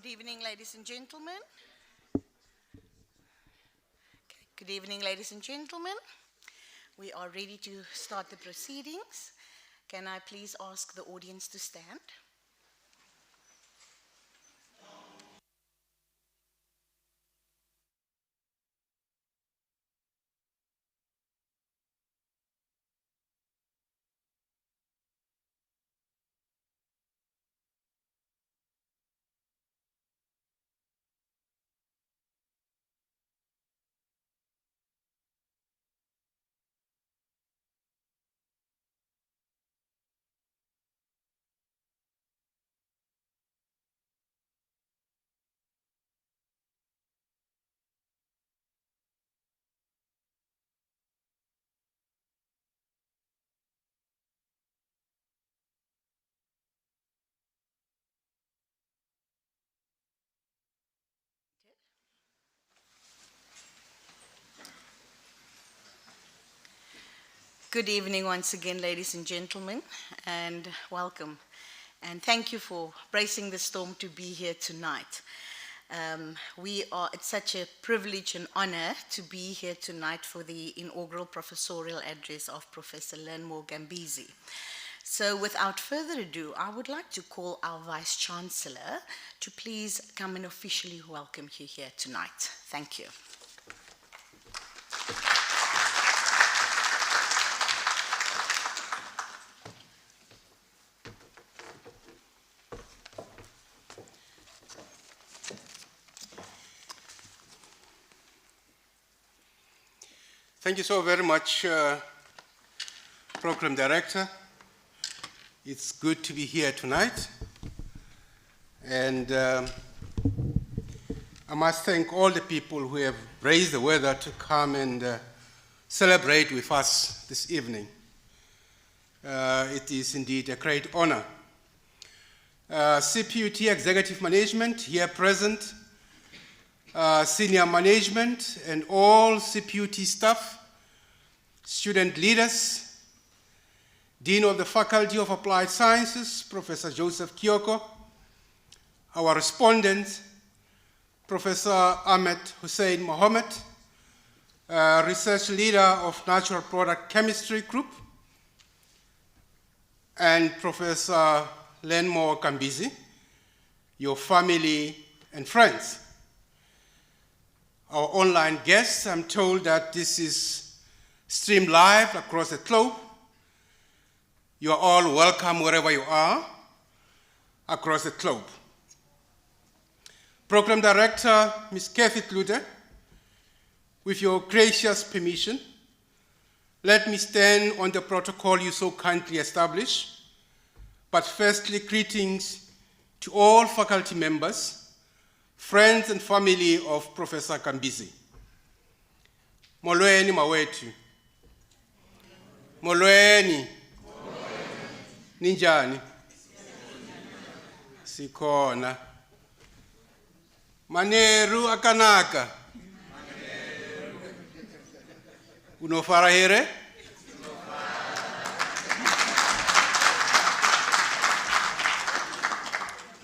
Good evening, ladies and gentlemen. Good evening, ladies and gentlemen. We are ready to start the proceedings. Can I please ask the audience to stand? Good evening once again, ladies and gentlemen, and welcome. And thank you for bracing the storm to be here tonight. It's such a privilege and honor to be here tonight for the inaugural professorial address of Professor Learnmore Kambizi. So without further ado, I would like to call our Vice Chancellor to please come and officially welcome you here tonight. Thank you. Thank you so very much, Program Director. It's good to be here tonight. And I must thank all the people who have raised the weather to come and celebrate with us this evening. It is indeed a great honor. CPUT Executive Management here present, senior management and all CPUT staff, student leaders, Dean of the Faculty of Applied Sciences, Professor Joseph Kioko, our respondent, Professor Ahmed Hussein Mohammed, research leader of Natural Product Chemistry Group, and Professor Learnmore Kambizi, your family and friends. Our online guests, I'm told that this is streamed live across the globe. You are all welcome wherever you are across the globe. Program Director, Ms. Kathy Kluter, with your gracious permission, let me stand on the protocol you so kindly established. But firstly, greetings to all faculty members, friends and family of Professor Kambizi. Molweni mawetu. Molweni. Ninjani. Sikona. Maneru akanaka. Unofara here?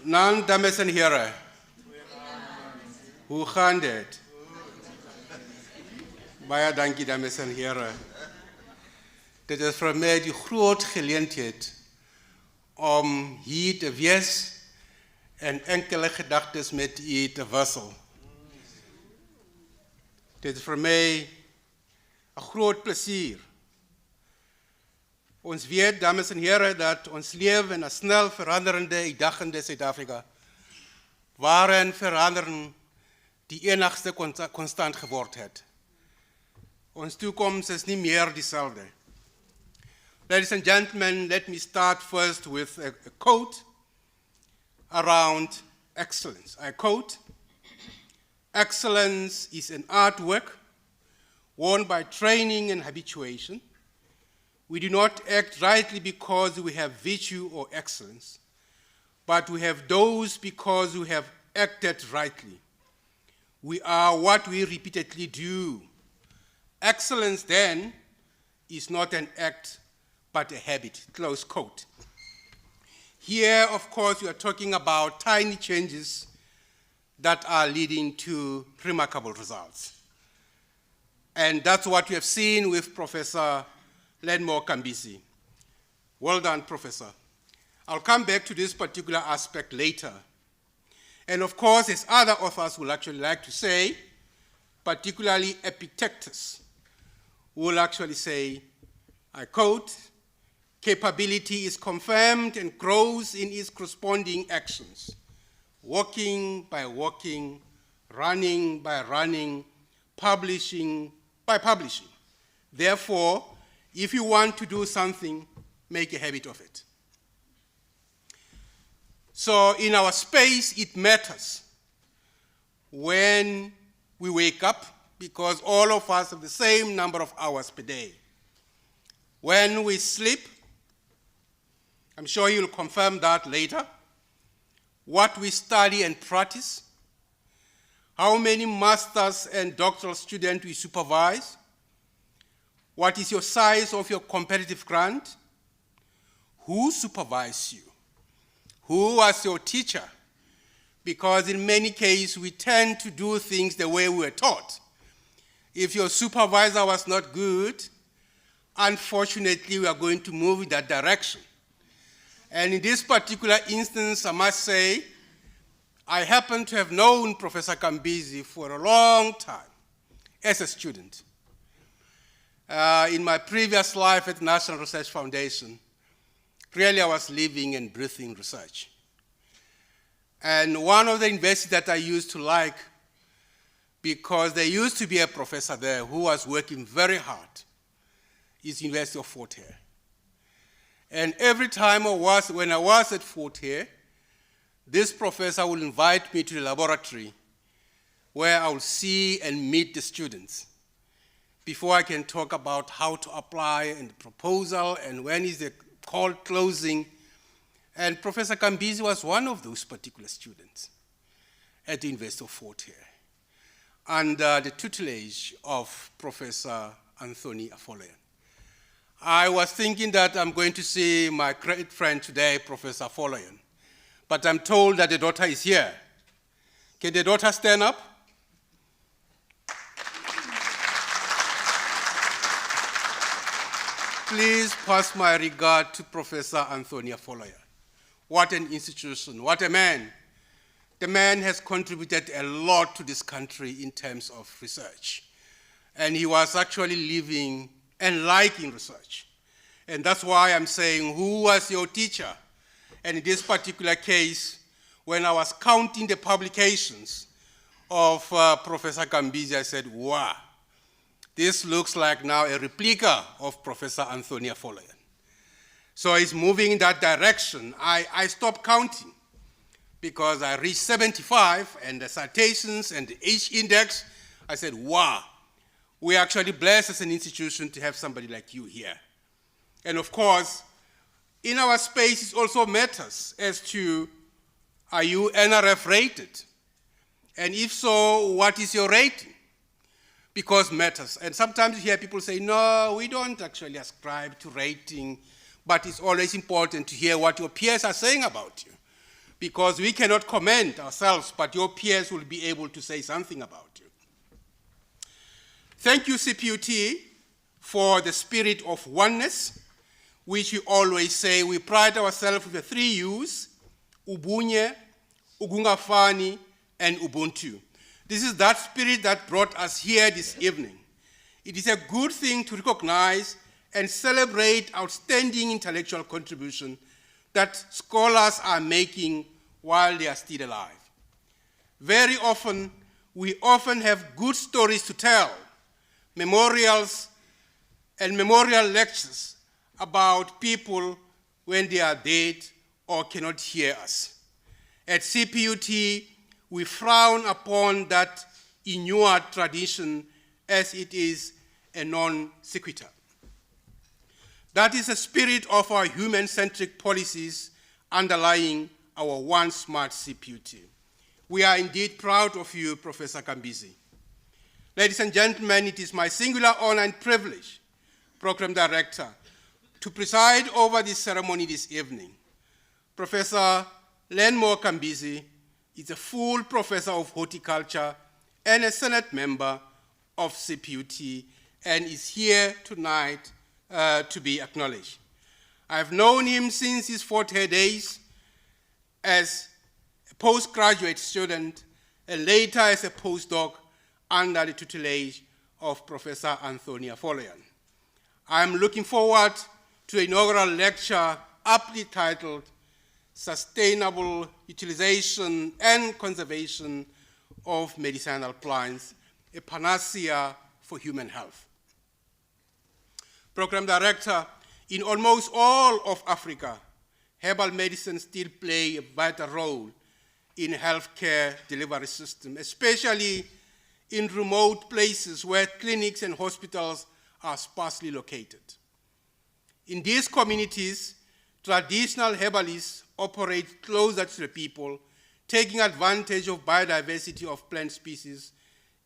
Nan damesen here. Hoe gaan dit? Baie dankie dames en heren. Dit is voor mij die groot geleentheid om hier te wees en enkele gedachten met u te wisselen. Dit is voor mij een groot plezier. Ons weet, dames en heren, dat ons leven in een snel veranderende, uitdagende Zuid-Afrika, waarin veranderen die enigste constant geworden het. Ons toekomst is niet meer dezelfde. Ladies and gentlemen, let me start first with a quote around excellence. I quote, "Excellence is an artwork won by training and habituation. We do not act rightly because we have virtue or excellence, but we have those because we have acted rightly. We are what we repeatedly do. Excellence, then, is not an act, but a habit." Close quote. Here, of course, we are talking about tiny changes that are leading to remarkable results. And that's what we have seen with Professor Learnmore Kambizi. Well done, Professor. I'll come back to this particular aspect later. And of course, as other authors will actually like to say, particularly Epictetus will actually say, I quote, capability is confirmed and grows in its corresponding actions, walking by walking, running by running, publishing by publishing. Therefore, if you want to do something, make a habit of it. So in our space, it matters when we wake up, because all of us have the same number of hours per day. When we sleep, I'm sure you'll confirm that later, what we study and practice, how many masters and doctoral students we supervise, what is your size of your competitive grant, who supervises you, who was your teacher, because in many cases we tend to do things the way we were taught. If your supervisor was not good, unfortunately we are going to move in that direction. And in this particular instance, I must say, I happen to have known Professor Kambizi for a long time as a student. In my previous life at the National Research Foundation, really I was living and breathing research. And one of the universities that I used to like, because there used to be a professor there who was working very hard, is University of Fort Hare. And every time when I was at Fort Hare, this professor will invite me to the laboratory where I will see and meet the students before I can talk about how to apply and the proposal and when is the call closing. And Professor Kambizi was one of those particular students at the University of Fort Hare under the tutelage of Professor Anthony Afolayan. I was thinking that I'm going to see my great friend today, Professor Afolayan, but I'm told that the daughter is here. Can the daughter stand up? Please pass my regard to Professor Anthony Afolayan. What an institution, what a man. The man has contributed a lot to this country in terms of research. And he was actually living and liking research. And that's why I'm saying, who was your teacher? And in this particular case, when I was counting the publications of Professor Kambizi, I said, wow, this looks like now a replica of Professor Anthony Afolayan. So it's moving in that direction. I stopped counting because I reached 75 and the citations and the H index, I said, wow, we're actually blessed as an institution to have somebody like you here. And of course, in our space, it also matters as to, are you NRF rated? And if so, what is your rating? Because matters. And sometimes you hear people say, no, we don't actually ascribe to rating, but it's always important to hear what your peers are saying about you. Because we cannot comment ourselves, but your peers will be able to say something about you. Thank you, CPUT, for the spirit of oneness, which we always say. We pride ourselves with the 3 U's, Ubunye, Ugungafani, and Ubuntu. This is that spirit that brought us here this evening. It is a good thing to recognize and celebrate outstanding intellectual contribution that scholars are making while they are still alive. Very often, we often have good stories to tell, memorials and memorial lectures about people when they are dead or cannot hear us. At CPUT, we frown upon that Inuit tradition as it is a non sequitur. That is the spirit of our human-centric policies underlying our One Smart CPUT. We are indeed proud of you, Professor Kambizi. Ladies and gentlemen, it is my singular honor and privilege, Program Director, to preside over this ceremony this evening. Professor Learnmore Kambizi is a full professor of horticulture and a Senate member of CPUT, and is here tonight to be acknowledged. I've known him since his 40 days as a postgraduate student and later as a postdoc under the tutelage of Professor Anthony Afolayan. I'm looking forward to the inaugural lecture aptly titled Sustainable Utilization and Conservation of Medicinal Plants, a Panacea for Human Health. Program Director, in almost all of Africa, herbal medicine still play a vital role in healthcare delivery system, especially in remote places where clinics and hospitals are sparsely located. In these communities, traditional herbalists operate closer to the people, taking advantage of biodiversity of plant species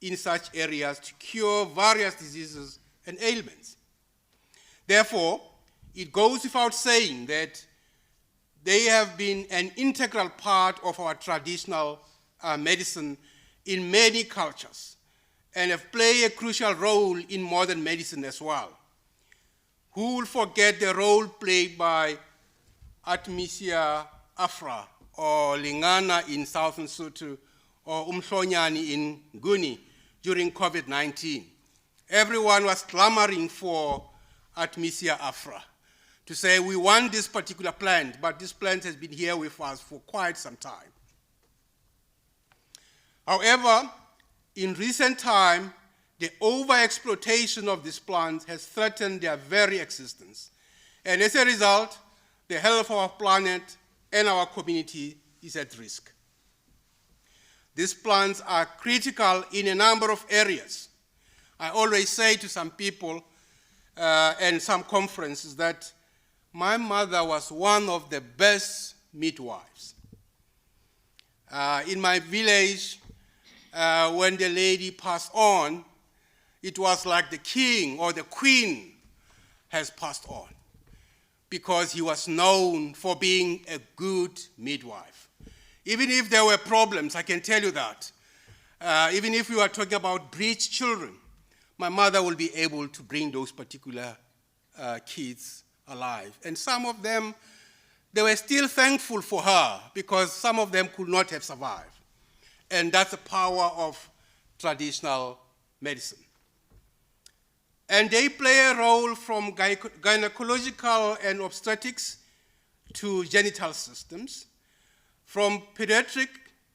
in such areas to cure various diseases and ailments. Therefore, it goes without saying that they have been an integral part of our traditional medicine in many cultures and have played a crucial role in modern medicine as well. Who will forget the role played by Artemisia afra, or Lingana in Southern Lesotho, or Umhlonyani in Nguni during COVID-19? Everyone was clamoring for Artemisia afra, to say we want this particular plant, but this plant has been here with us for quite some time. However, in recent time, the overexploitation of these plants has threatened their very existence. And as a result, the health of our planet and our community is at risk. These plants are critical in a number of areas. I always say to some people and some conferences that my mother was one of the best midwives. In my village, when the lady passed on, it was like the king or the queen has passed on, because he was known for being a good midwife. Even if there were problems, I can tell you that. Even if we were talking about breech children, my mother will be able to bring those particular kids alive. And some of them, they were still thankful for her because some of them could not have survived. And that's the power of traditional medicine. And they play a role from gynecological and obstetrics to genital systems, from pediatric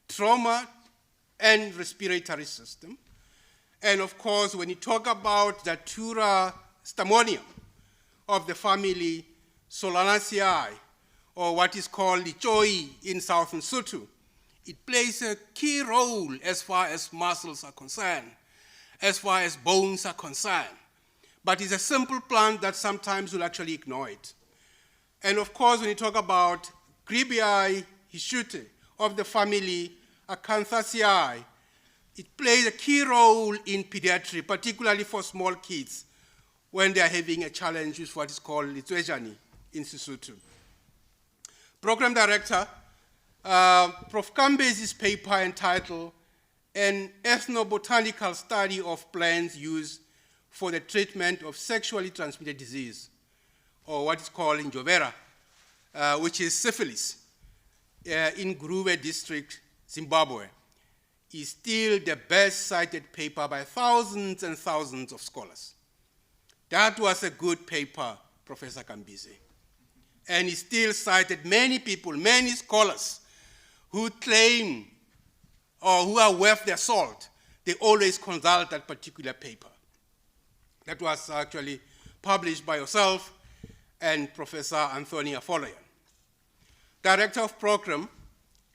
trauma and respiratory system. And of course, when you talk about Datura stamonium of the family Solanaceae, or what is called Lichoi in Southern Lesotho, it plays a key role as far as muscles are concerned, as far as bones are concerned. But it's a simple plant that sometimes will actually ignore it. And of course, when you talk about Gribiae hischute of the family Acanthaceae, it plays a key role in pediatry, particularly for small kids when they are having a challenge with what is called Litswejani in Sesotho. Program Director, Prof. Kambizi's paper entitled An Ethnobotanical Study of Plants Used for the Treatment of Sexually Transmitted Disease, or what is called in Jovera, which is syphilis, in Grube District, Zimbabwe, is still the best cited paper by thousands and thousands of scholars. That was a good paper, Professor Kambizi. And he still cited many people, many scholars who claim or who are worth their salt. They always consult that particular paper. That was actually published by yourself and Professor Anthony Afolayan. Director of Program,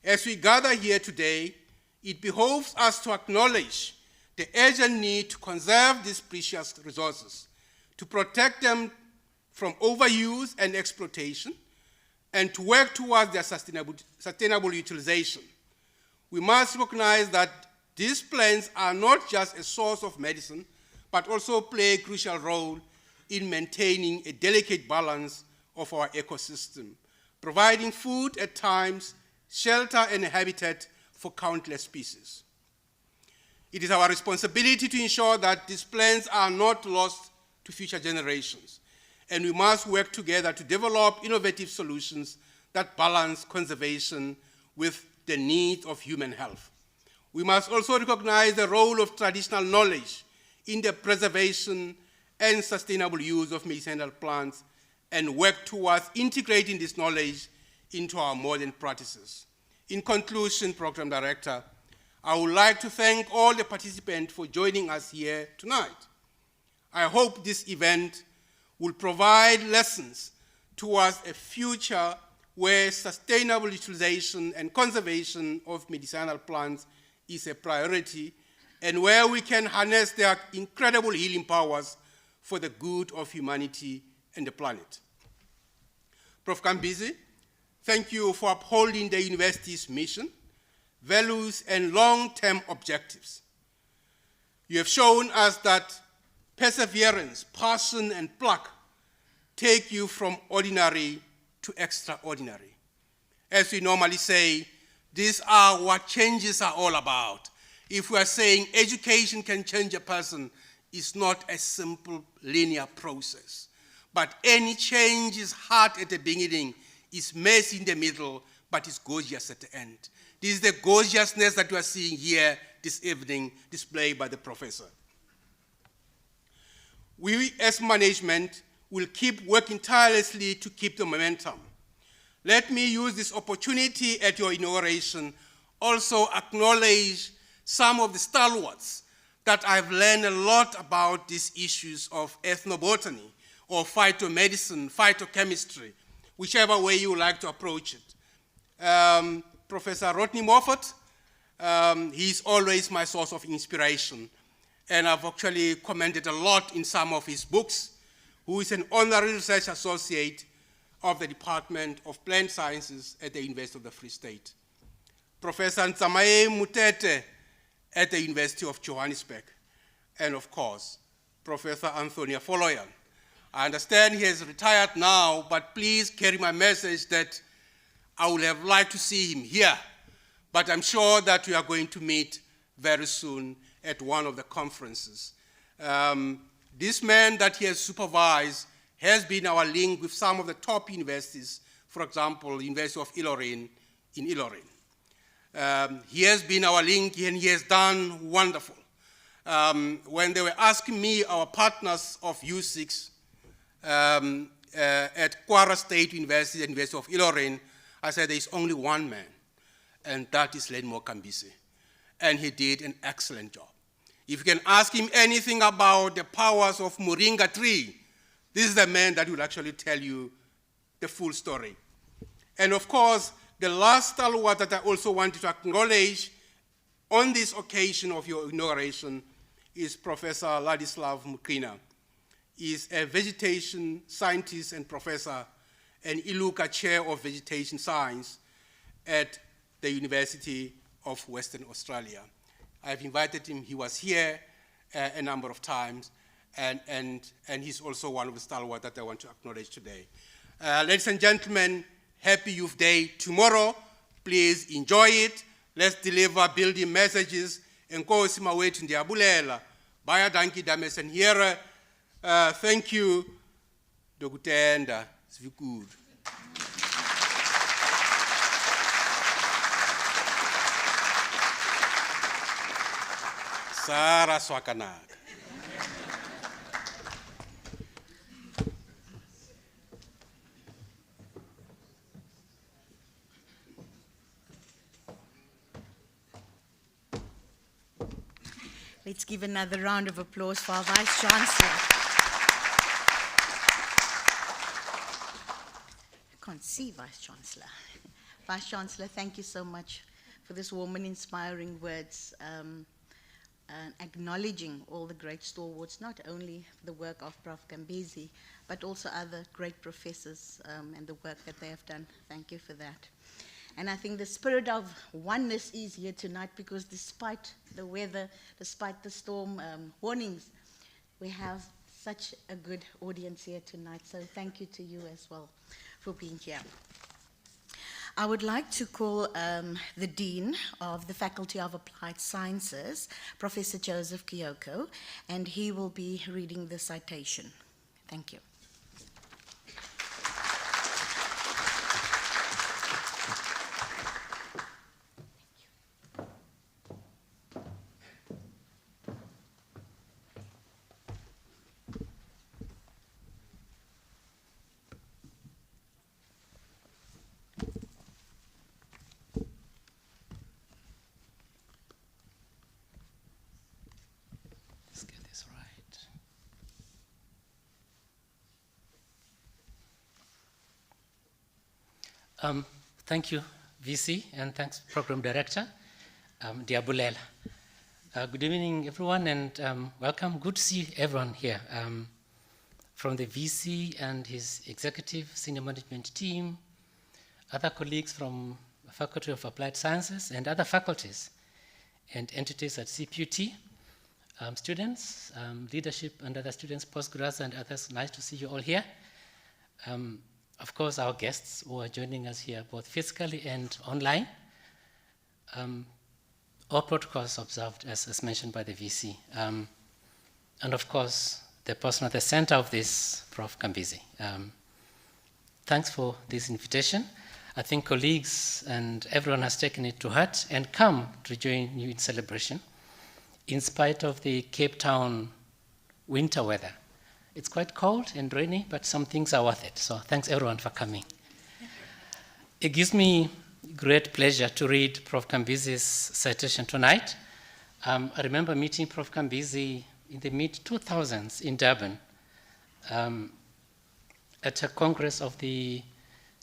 as we gather here today, it behoves us to acknowledge the urgent need to conserve these precious resources, to protect them from overuse and exploitation, and to work towards their sustainable utilization. We must recognize that these plants are not just a source of medicine, but also play a crucial role in maintaining a delicate balance of our ecosystem, providing food at times, shelter and habitat for countless species. It is our responsibility to ensure that these plants are not lost to future generations, and we must work together to develop innovative solutions that balance conservation with the needs of human health. We must also recognize the role of traditional knowledge in the preservation and sustainable use of medicinal plants and work towards integrating this knowledge into our modern practices. In conclusion, Program Director, I would like to thank all the participants for joining us here tonight. I hope this event will provide lessons towards a future where sustainable utilization and conservation of medicinal plants is a priority, and where we can harness their incredible healing powers for the good of humanity and the planet. Prof. Kambizi, thank you for upholding the university's mission, values, and long-term objectives. You have shown us that perseverance, passion, and pluck take you from ordinary to extraordinary. As we normally say, these are what changes are all about. If we are saying education can change a person, it's not a simple linear process. But any change is hard at the beginning, is messy in the middle, but it's gorgeous at the end. This is the gorgeousness that we are seeing here this evening, displayed by the professor. We, as management, will keep working tirelessly to keep the momentum. Let me use this opportunity at your inauguration also acknowledge some of the stalwarts that I've learned a lot about these issues of ethnobotany or phytomedicine, phytochemistry, whichever way you like to approach it. Professor Rodney Moffat, he's always my source of inspiration, and I've actually commented a lot in some of his books, who is an honorary research associate of the Department of Plant Sciences at the University of the Free State. Professor Ntsamaye Mutete at the University of Johannesburg, and of course, Professor Anthony Afoloyan. I understand he has retired now, but please carry my message that I would have liked to see him here, but I'm sure that we are going to meet very soon at one of the conferences. This man that he has supervised has been our link with some of the top universities, for example, University of Ilorin in Ilorin. He has been our link and he has done wonderful. When they were asking me, our partners of U6 at Kwara State University and University of Ilorin, I said there's only one man, and that is Learnmore Kambizi. And he did an excellent job. If you can ask him anything about the powers of Moringa tree, this is the man that will actually tell you the full story. And of course, the last stalwart that I also wanted to acknowledge on this occasion of your inauguration is Professor Ladislav Mukrina. He is a vegetation scientist and professor and Iluka Chair of Vegetation Science at the University of Western Australia. I've invited him, he was here a number of times, and he's also one of the stalwarts that I want to acknowledge today. Ladies and gentlemen, happy Youth Day tomorrow. Please enjoy it. Let's deliver building messages. Enkosi mawethu ndiyabulela. Baya danki dames and here. Thank you. Dokutenda. Svikuru. Sara Swakanak. Let's give another round of applause for our Vice Chancellor. I can't see Vice Chancellor. Vice Chancellor, thank you so much for this warm and inspiring words, acknowledging all the great stalwarts, not only the work of Prof. Kambizi, but also other great professors and the work that they have done. Thank you for that. And I think the spirit of oneness is here tonight because despite the weather, despite the storm warnings, we have such a good audience here tonight. So thank you to you as well for being here. I would like to call the Dean of the Faculty of Applied Sciences, Professor Joseph Kiyoko, and he will be reading the citation. Thank you. Let's get this right. Thank you, VC, and thanks, Program Director, dear Bulela. Good evening, everyone, and welcome. Good to see everyone here from the VC and his executive senior management team, other colleagues from the Faculty of Applied Sciences and other faculties and entities at CPUT, students, leadership and other students, postgrads and others. Nice to see you all here. Of course, our guests who are joining us here, both physically and online. All protocols observed, as mentioned by the VC. And of course, the person at the center of this, Prof. Kambizi. Thanks for this invitation. I think colleagues and everyone has taken it to heart and come to join you in celebration, in spite of the Cape Town winter weather. It's quite cold and rainy, but some things are worth it. So thanks everyone for coming. It gives me great pleasure to read Prof. Kambizi's citation tonight. I remember meeting Prof. Kambizi in the mid-2000s in Durban at a congress of the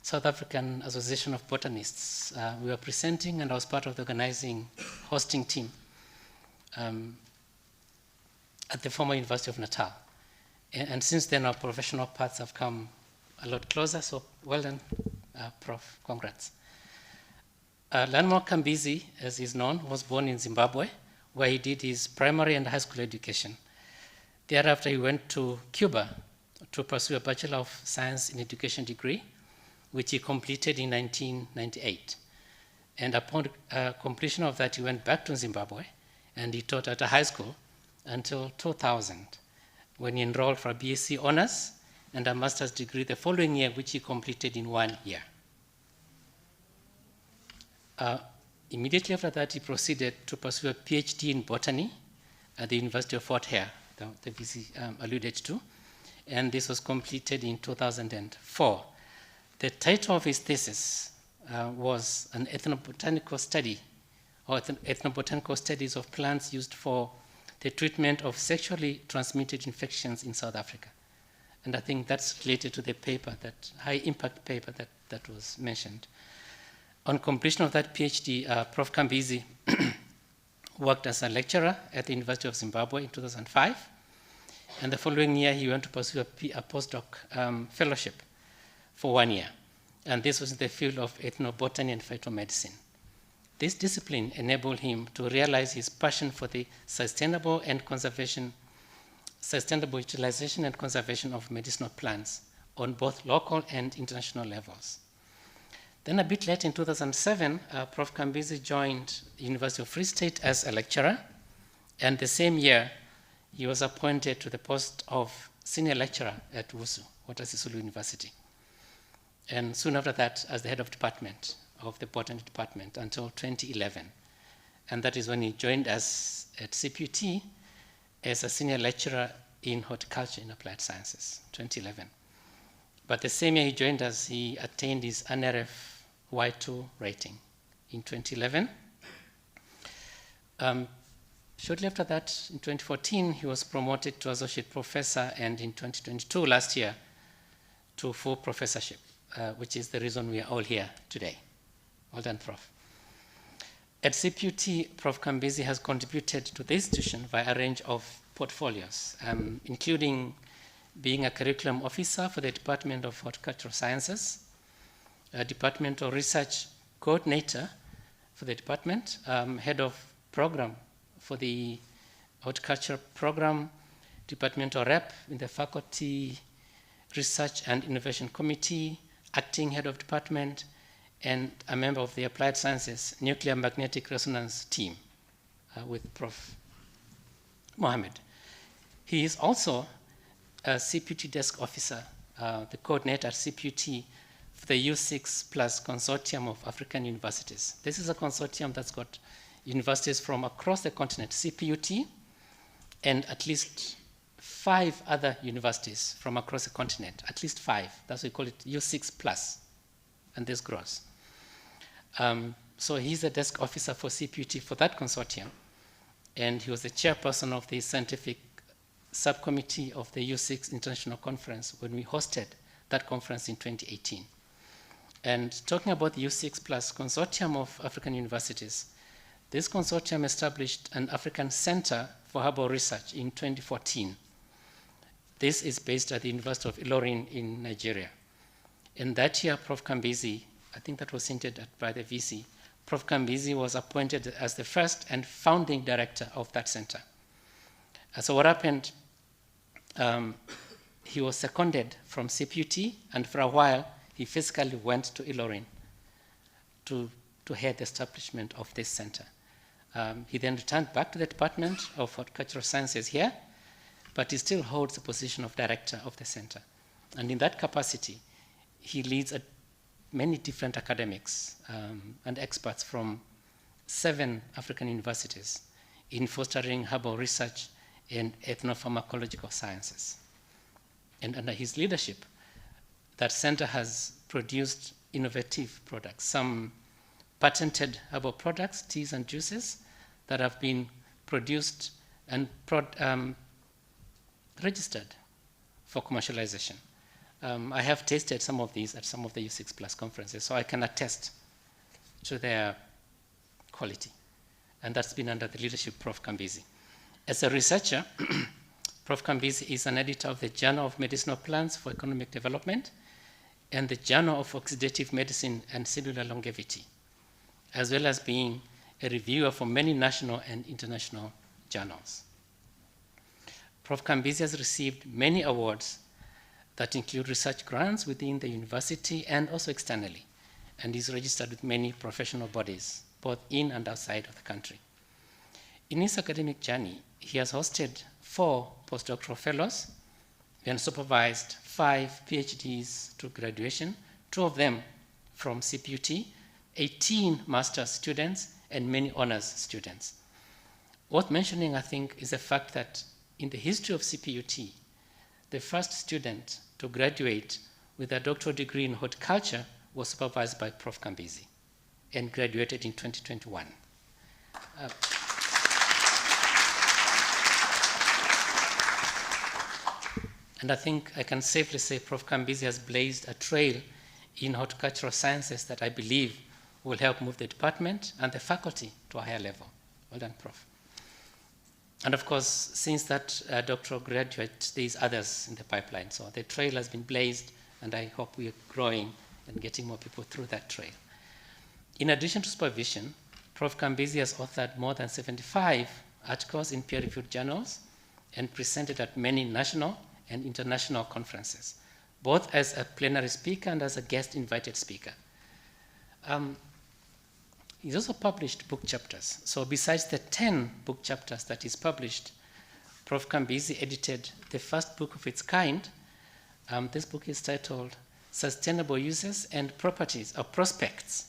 South African Association of Botanists. We were presenting and I was part of the organizing hosting team at the former University of Natal. And since then, our professional paths have come a lot closer, so well done, Prof. Congrats. Learnmore Kambizi, as he's known, was born in Zimbabwe, where he did his primary and high school education. Thereafter, he went to Cuba to pursue a Bachelor of Science in Education degree, which he completed in 1998. And upon completion of that, he went back to Zimbabwe, and he taught at a high school until 2000. When he enrolled for a BSc honors and a master's degree the following year, which he completed in 1 year. Immediately after that, he proceeded to pursue a PhD in botany at the University of Fort Hare, the VC alluded to, and this was completed in 2004. The title of his thesis was an ethnobotanical study, or ethnobotanical studies of plants used for the treatment of sexually transmitted infections in South Africa. And I think that's related to the paper, that high impact paper that was mentioned. On completion of that PhD, Prof. Kambizi worked as a lecturer at the University of Zimbabwe in 2005. And the following year, he went to pursue a postdoc fellowship for 1 year. And this was in the field of ethnobotany and phytomedicine. This discipline enabled him to realize his passion for the sustainable utilization and conservation of medicinal plants on both local and international levels. Then a bit later in 2007, Prof. Kambizi joined the University of Free State as a lecturer, and the same year, he was appointed to the post of senior lecturer at WUSU, Walter Sisulu University. And soon after that, as the head of department of the botany department until 2011. And that is when he joined us at CPUT as a senior lecturer in horticulture in applied sciences, 2011. But the same year he joined us, he attained his NRF Y2 rating in 2011. Shortly after that, in 2014, he was promoted to associate professor, and in 2022, last year, to full professorship, which is the reason we are all here today. Well done, Prof. At CPUT, Prof. Kambizi has contributed to the institution via a range of portfolios, including being a curriculum officer for the Department of Horticultural Sciences, a departmental research coordinator for the department, head of program for the horticulture program, departmental rep in the faculty research and innovation committee, acting head of department, and a member of the Applied Sciences Nuclear Magnetic Resonance team with Prof. Mohammed. He is also a CPUT desk officer, the coordinator at CPUT for the U6 Plus Consortium of African Universities. This is a consortium that's got universities from across the continent, CPUT, and at least 5 other universities from across the continent, at least 5. That's why we call it U6 Plus, and this grows. So he's a desk officer for CPUT for that consortium, and he was the chairperson of the scientific subcommittee of the U6 International Conference when we hosted that conference in 2018. And talking about the U6 Plus Consortium of African Universities, this consortium established an African Center for Herbal Research in 2014. This is based at the University of Ilorin in Nigeria. In that year, Prof. Kambizi, I think that was hinted at by the VC, Prof. Kambizi was appointed as the first and founding director of that center. So what happened, he was seconded from CPUT, and for a while, he physically went to Ilorin to head the establishment of this center. He then returned back to the Department of Horticultural Sciences here, but he still holds the position of director of the center. And in that capacity, he leads many different academics and experts from 7 African universities in fostering herbal research in ethnopharmacological sciences. And under his leadership, that center has produced innovative products, some patented herbal products, teas and juices, that have been produced and registered for commercialization. I have tasted some of these at some of the U6 Plus conferences, so I can attest to their quality. And that's been under the leadership of Prof. Kambizi. As a researcher, Prof. Kambizi is an editor of the Journal of Medicinal Plants for Economic Development and the Journal of Oxidative Medicine and Cellular Longevity, as well as being a reviewer for many national and international journals. Prof. Kambizi has received many awards that include research grants within the university and also externally, and is registered with many professional bodies, both in and outside of the country. In his academic journey, he has hosted 4 postdoctoral fellows and supervised 5 PhDs to graduation, 2 of them from CPUT, 18 master's students, and many honors students. Worth mentioning, I think, is the fact that in the history of CPUT, the first student to graduate with a doctoral degree in horticulture was supervised by Prof. Kambizi and graduated in 2021. And I think I can safely say Prof. Kambizi has blazed a trail in horticultural sciences that I believe will help move the department and the faculty to a higher level. Well done, Prof. And of course, since that doctoral graduate, there's others in the pipeline. So the trail has been blazed, and I hope we are growing and getting more people through that trail. In addition to supervision, Prof. Kambizi has authored more than 75 articles in peer-reviewed journals and presented at many national and international conferences, both as a plenary speaker and as a guest invited speaker. He's also published book chapters. So besides the 10 book chapters that he's published, Prof. Kambizi edited the first book of its kind. This book is titled Sustainable Uses and Properties or Prospects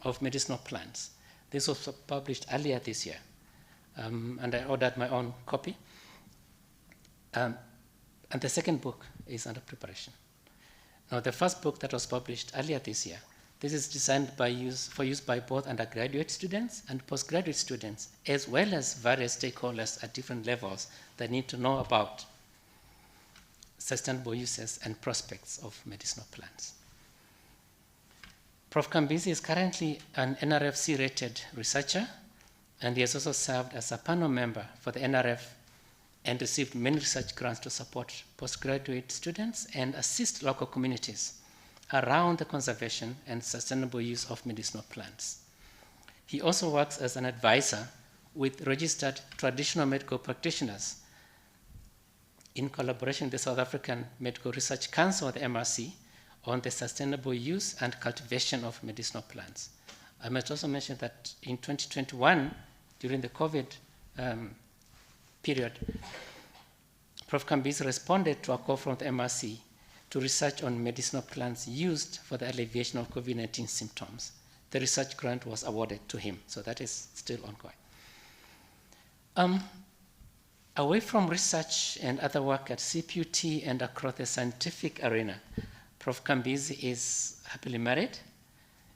of Medicinal Plants. This was published earlier this year, and I ordered my own copy. And the second book is under preparation. Now, the first book that was published earlier this year, this is designed for use by both undergraduate students and postgraduate students, as well as various stakeholders at different levels that need to know about sustainable uses and prospects of medicinal plants. Prof. Kambizi is currently an NRFC-rated researcher, and he has also served as a panel member for the NRF and received many research grants to support postgraduate students and assist local communities around the conservation and sustainable use of medicinal plants. He also works as an advisor with registered traditional medical practitioners in collaboration with the South African Medical Research Council, the MRC, on the sustainable use and cultivation of medicinal plants. I must also mention that in 2021, during the COVID period, Prof. Kambizi responded to a call from the MRC to research on medicinal plants used for the alleviation of COVID-19 symptoms. The research grant was awarded to him, so that is still ongoing. Away from research and other work at CPUT and across the scientific arena, Prof. Kambizi is happily married,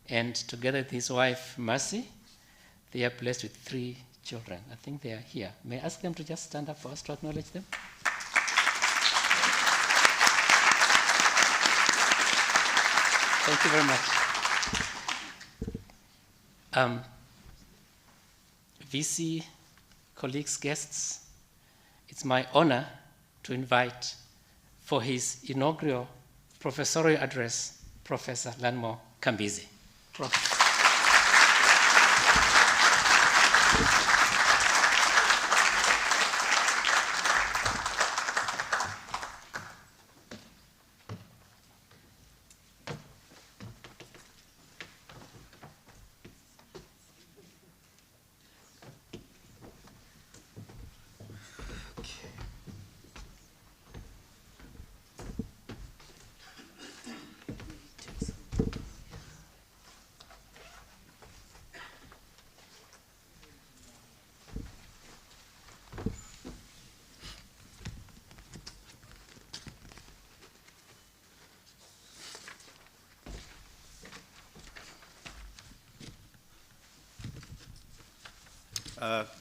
and together with his wife, Mercy, they are blessed with 3 children. I think they are here. May I ask them to just stand up for us to acknowledge them? Thank you very much. VC, colleagues, guests, it's my honor to invite for his inaugural professorial address, Professor Learnmore Kambizi. Prof.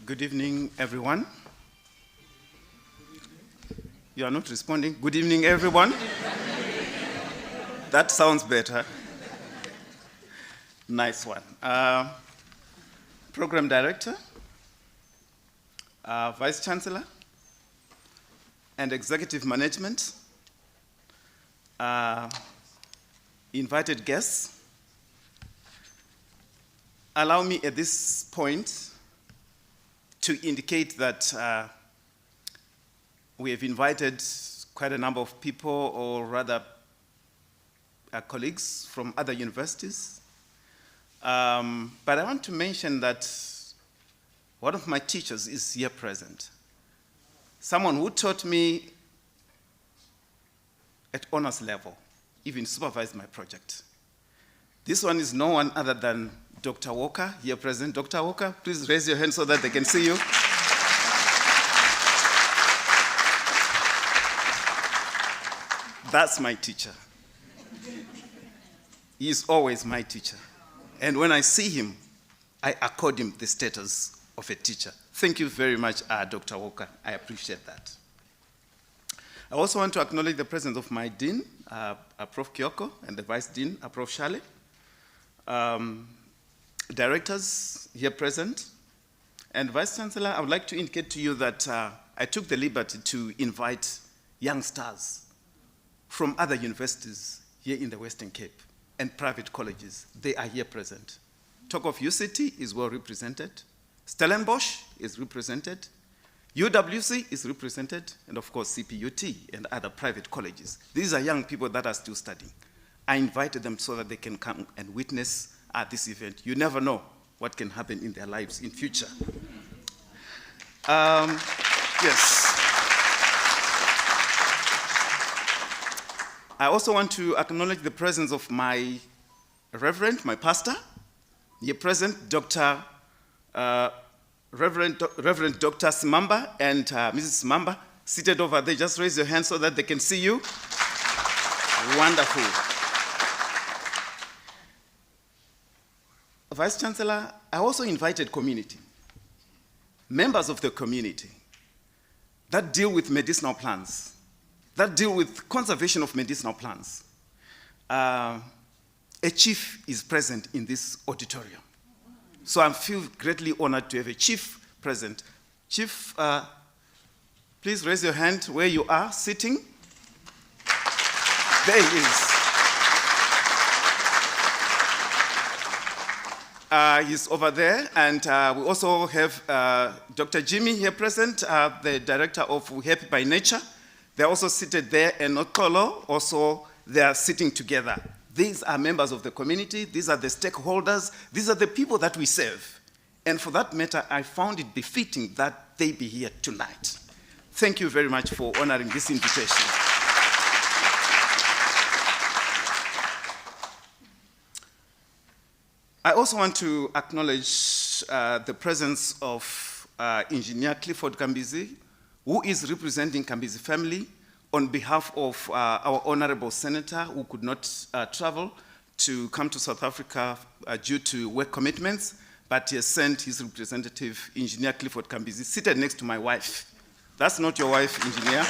Good evening, everyone. You are not responding. Good evening, everyone. That sounds better. Nice one. Program Director, Vice Chancellor, and Executive Management, invited guests. Allow me at this point to indicate that we have invited quite a number of people, or rather colleagues from other universities. But I want to mention that one of my teachers is here present. Someone who taught me at honors level, even supervised my project. This one is no one other than Dr. Walker, here present. Dr. Walker, please raise your hand so that they can see you. That's my teacher. He is always my teacher. And when I see him, I accord him the status of a teacher. Thank you very much, Dr. Walker. I appreciate that. I also want to acknowledge the presence of my dean, Prof. Kyoko, and the vice dean, Prof. Shale. Directors here present, and Vice Chancellor, I would like to indicate to you that I took the liberty to invite young stars from other universities here in the Western Cape and private colleges. They are here present. Talk of UCT is well represented. Stellenbosch is represented. UWC is represented, and of course CPUT and other private colleges. These are young people that are still studying. I invited them so that they can come and witness at this event. You never know what can happen in their lives in future. Yes. I also want to acknowledge the presence of my reverend, my pastor, here present, Reverend Dr. Simamba and Mrs. Simamba, seated over there. Just raise your hand so that they can see you. Wonderful. Vice Chancellor, I also invited community, members of the community that deal with medicinal plants, that deal with conservation of medicinal plants. A chief is present in this auditorium. So I feel greatly honored to have a chief present. Chief, please raise your hand where you are sitting. There he is. He's over there, and we also have Dr. Jimmy here present, the director of We Happy by Nature. They're also seated there, and Okolo, also they are sitting together. These are members of the community, these are the stakeholders, these are the people that we serve. And for that matter, I found it befitting that they be here tonight. Thank you very much for honoring this invitation. I also want to acknowledge the presence of Engineer Clifford Kambizi, who is representing Kambizi family on behalf of our Honorable Senator, who could not travel to come to South Africa due to work commitments, but he has sent his representative, Engineer Clifford Kambizi, seated next to my wife. That's not your wife, Engineer.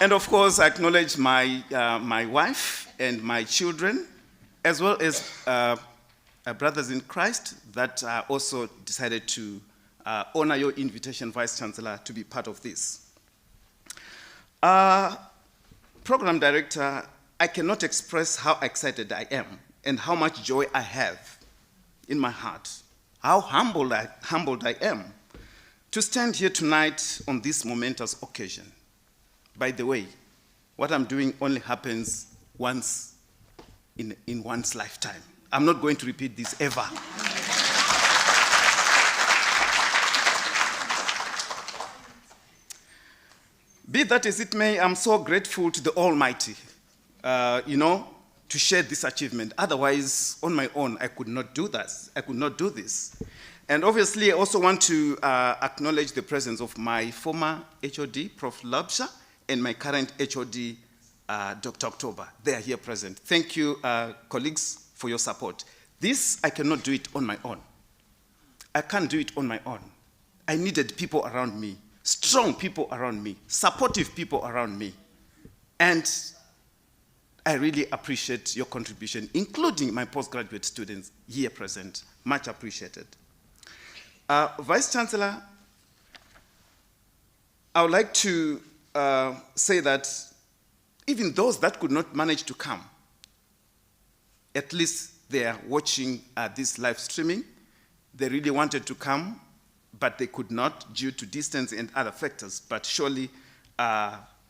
And of course, I acknowledge my wife and my children, as well as brothers in Christ that also decided to honor your invitation, Vice Chancellor, to be part of this. Program Director, I cannot express how excited I am and how much joy I have in my heart, how humbled I am to stand here tonight on this momentous occasion. By the way, what I'm doing only happens once in one's lifetime. I'm not going to repeat this ever. Be that as it may, I'm so grateful to the Almighty, to share this achievement. Otherwise, on my own, I could not do this. I could not do this. And obviously, I also want to acknowledge the presence of my former HOD, Prof. Labsha, and my current HOD, Dr. October. They are here present. Thank you, colleagues, for your support. This, I cannot do it on my own. I can't do it on my own. I needed people around me, strong people around me, supportive people around me. And I really appreciate your contribution, including my postgraduate students here present. Much appreciated. Vice Chancellor, I would like to say that even those that could not manage to come, at least they are watching this live streaming. They really wanted to come, but they could not due to distance and other factors. But surely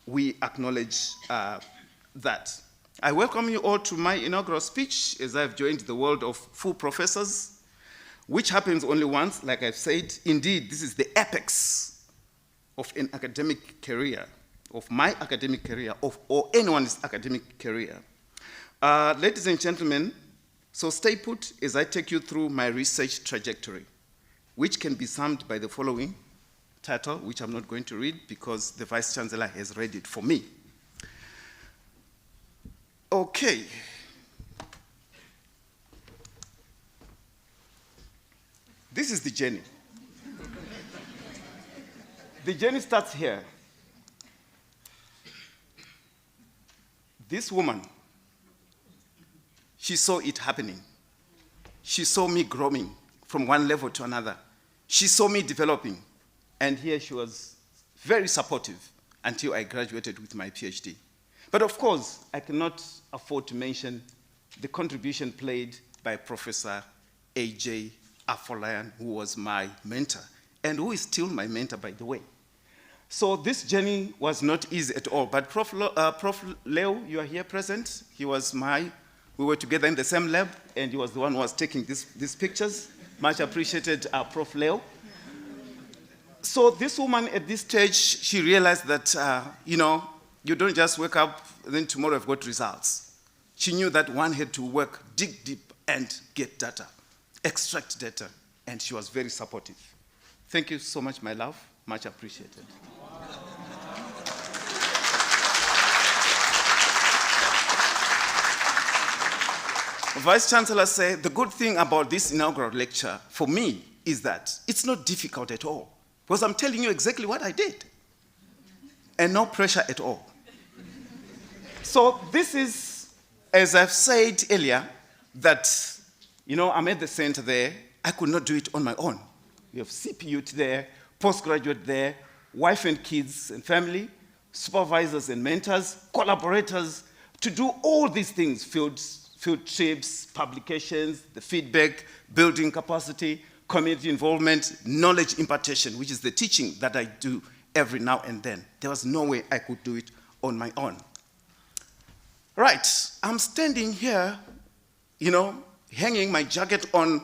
we acknowledge that. I welcome you all to my inaugural speech as I've joined the world of full professors, which happens only once, like I've said. Indeed, this is the apex of an academic career, of my academic career, or anyone's academic career. Ladies and gentlemen, so stay put as I take you through my research trajectory, which can be summed by the following title, which I'm not going to read because the Vice Chancellor has read it for me. Okay. This is the journey. The journey starts here. This woman, she saw it happening. She saw me growing from one level to another. She saw me developing. And here she was very supportive until I graduated with my PhD. But of course, I cannot afford to mention the contribution played by Professor A.J. Afolayan, who was my mentor, and who is still my mentor, by the way. So this journey was not easy at all, but Prof. Leo, you are here present. We were together in the same lab, and he was the one who was taking these pictures. Much appreciated, Prof. Leo. So this woman at this stage, she realized that, you don't just wake up, then tomorrow I've got results. She knew that one had to work, dig deep, and get data, extract data, and she was very supportive. Thank you so much, my love. Much appreciated. Vice Chancellor said, the good thing about this inaugural lecture for me is that it's not difficult at all, because I'm telling you exactly what I did, and no pressure at all. So this is, as I've said earlier, that, I'm at the center there. I could not do it on my own. We have CPU there, postgraduate there, wife and kids and family, supervisors and mentors, collaborators, to do all these things, field trips, publications, the feedback, building capacity, community involvement, knowledge impartation, which is the teaching that I do every now and then. There was no way I could do it on my own. Right, I'm standing here, hanging my jacket on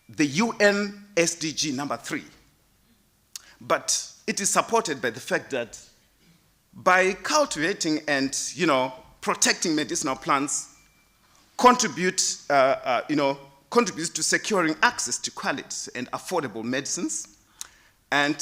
the UN SDG number 3. But it is supported by the fact that by cultivating and, protecting medicinal plants contributes to securing access to quality and affordable medicines. And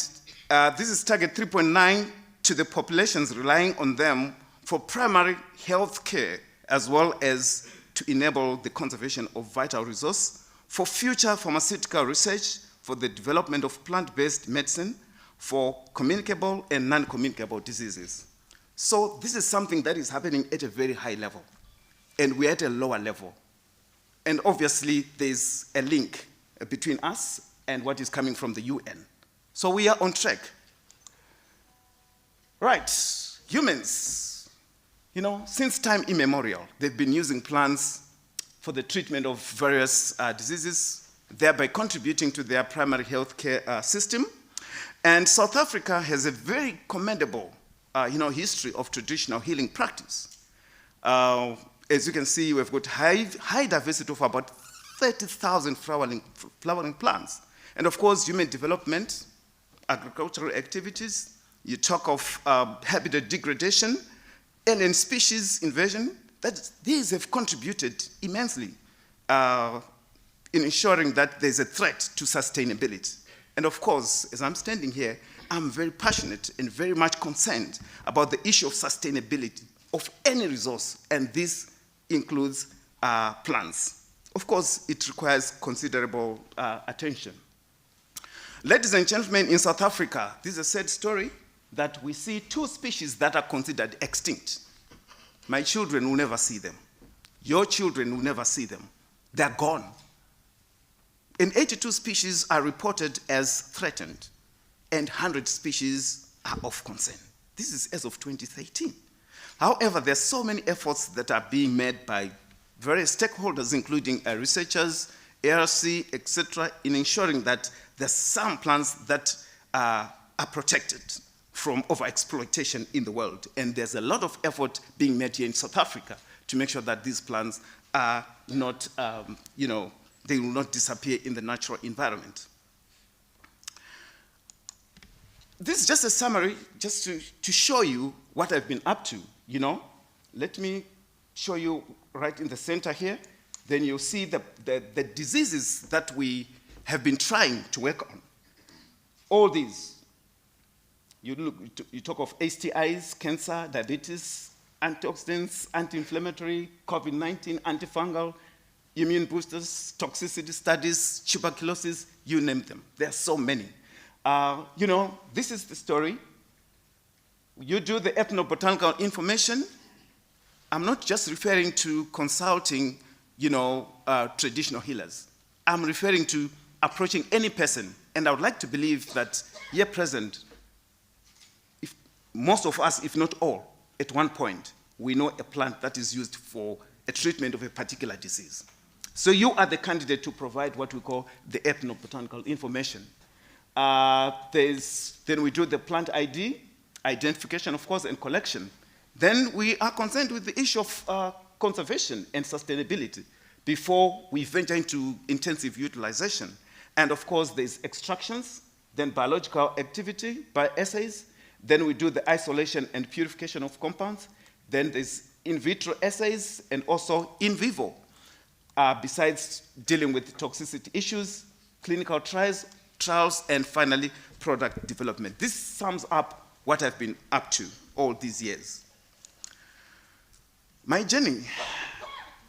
this is target 3.9 to the populations relying on them for primary health care, as well as to enable the conservation of vital resource for future pharmaceutical research, for the development of plant-based medicine, for communicable and non-communicable diseases. So this is something that is happening at a very high level, and we're at a lower level. And obviously, there's a link between us and what is coming from the UN. So we are on track. Right, humans, since time immemorial, they've been using plants for the treatment of various diseases, thereby contributing to their primary health care system. And South Africa has a very commendable history of traditional healing practice. As you can see, we've got high diversity of about 30,000 flowering plants. And of course, human development, agricultural activities, you talk of habitat degradation, alien species invasion, these have contributed immensely in ensuring that there's a threat to sustainability. And of course, as I'm standing here, I'm very passionate and very much concerned about the issue of sustainability of any resource, and this includes plants. Of course, it requires considerable attention. Ladies and gentlemen, in South Africa, this is a sad story that we see 2 species that are considered extinct. My children will never see them. Your children will never see them. They're gone. And 82 species are reported as threatened, and 100 species are of concern. This is as of 2013. However, there are so many efforts that are being made by various stakeholders, including researchers, ARC, etc., in ensuring that there's some plants that are protected from overexploitation in the world. And there's a lot of effort being made here in South Africa to make sure that these plants are not, they will not disappear in the natural environment. This is just a summary, just to show you what I've been up to, Let me show you right in the center here. Then you'll see the diseases that we have been trying to work on. All these. You talk of STIs, cancer, diabetes, antioxidants, anti-inflammatory, COVID-19, antifungal, immune boosters, toxicity studies, tuberculosis, you name them. There are so many. This is the story. You do the ethnobotanical information. I'm not just referring to consulting, traditional healers. I'm referring to approaching any person. And I would like to believe that here present, if most of us, if not all, at one point, we know a plant that is used for a treatment of a particular disease. So you are the candidate to provide what we call the ethnobotanical information. Then we do the plant ID, identification, of course, and collection. Then we are concerned with the issue of conservation and sustainability before we venture into intensive utilization. And of course, there's extractions, then biological activity by assays. Then we do the isolation and purification of compounds. Then there's in vitro assays and also in vivo. Besides dealing with toxicity issues, clinical trials, and finally, product development. This sums up what I've been up to all these years. My journey,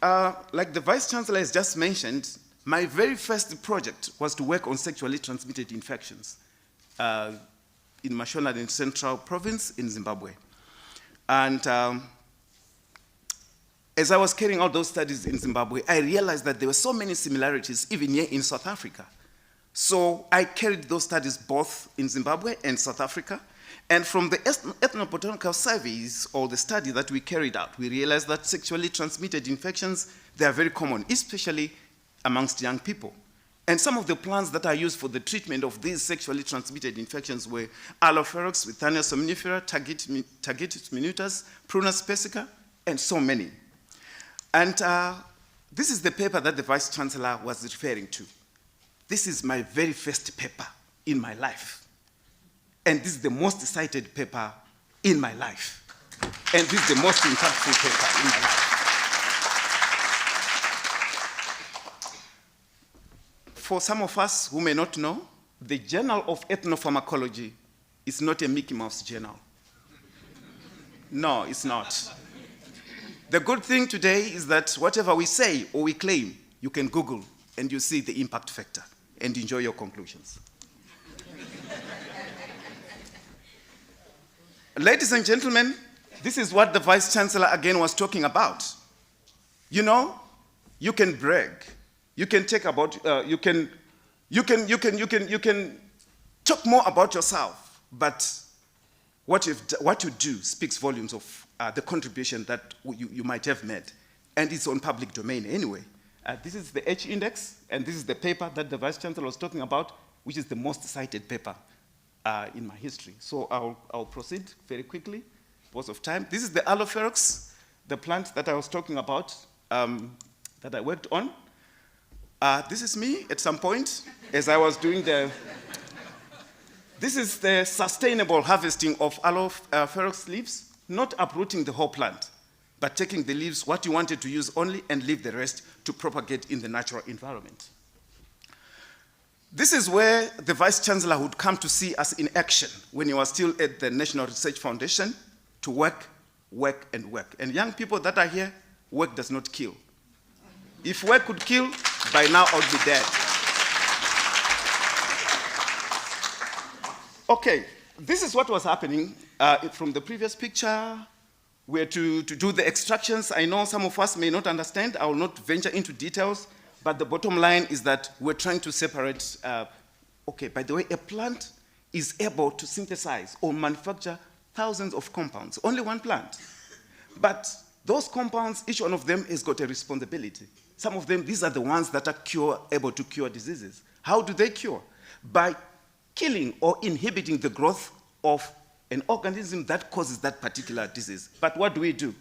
like the Vice Chancellor has just mentioned, my very first project was to work on sexually transmitted infections in Mashonaland in Central Province in Zimbabwe. And as I was carrying out those studies in Zimbabwe, I realized that there were so many similarities even here in South Africa. So I carried those studies both in Zimbabwe and South Africa. And from the ethnobotanical surveys or the study that we carried out, we realized that sexually transmitted infections, they are very common, especially amongst young people. And some of the plants that are used for the treatment of these sexually transmitted infections were Aloeferox, Withania somnifera, Tagetes minutus, Prunus persica, and so many. And this is the paper that the Vice Chancellor was referring to. This is my very first paper in my life. And this is the most cited paper in my life. And this is the most impactful paper in my life. For some of us who may not know, the Journal of Ethnopharmacology is not a Mickey Mouse journal. No, it's not. The good thing today is that whatever we say or we claim, you can Google and you see the impact factor and enjoy your conclusions. Ladies and gentlemen, this is what the Vice Chancellor again was talking about. You know, you can brag. You can talk more about yourself, but what you do speaks volumes of the contribution that you might have made, and it's on public domain anyway. This is the H index, and this is the paper that the Vice Chancellor was talking about, which is the most cited paper in my history. So I'll proceed very quickly, because of time. This is the Aloeferox, the plant that I was talking about, that I worked on. This is me at some point as I was doing this is the sustainable harvesting of Aloeferox leaves, not uprooting the whole plant, but taking the leaves, what you wanted to use only, and leave the rest to propagate in the natural environment. This is where the Vice Chancellor would come to see us in action when he was still at the National Research Foundation to work, work, and work. And young people that are here, work does not kill. If work could kill, by now I would be dead. Okay, this is what was happening from the previous picture. We're to do the extractions. I know some of us may not understand. I will not venture into details, but the bottom line is that we're trying to separate. Okay, by the way, a plant is able to synthesize or manufacture thousands of compounds, only one plant. But those compounds, each one of them has got a responsibility. Some of them, these are the ones that are able to cure diseases. How do they cure? By killing or inhibiting the growth of an organism that causes that particular disease. But what do?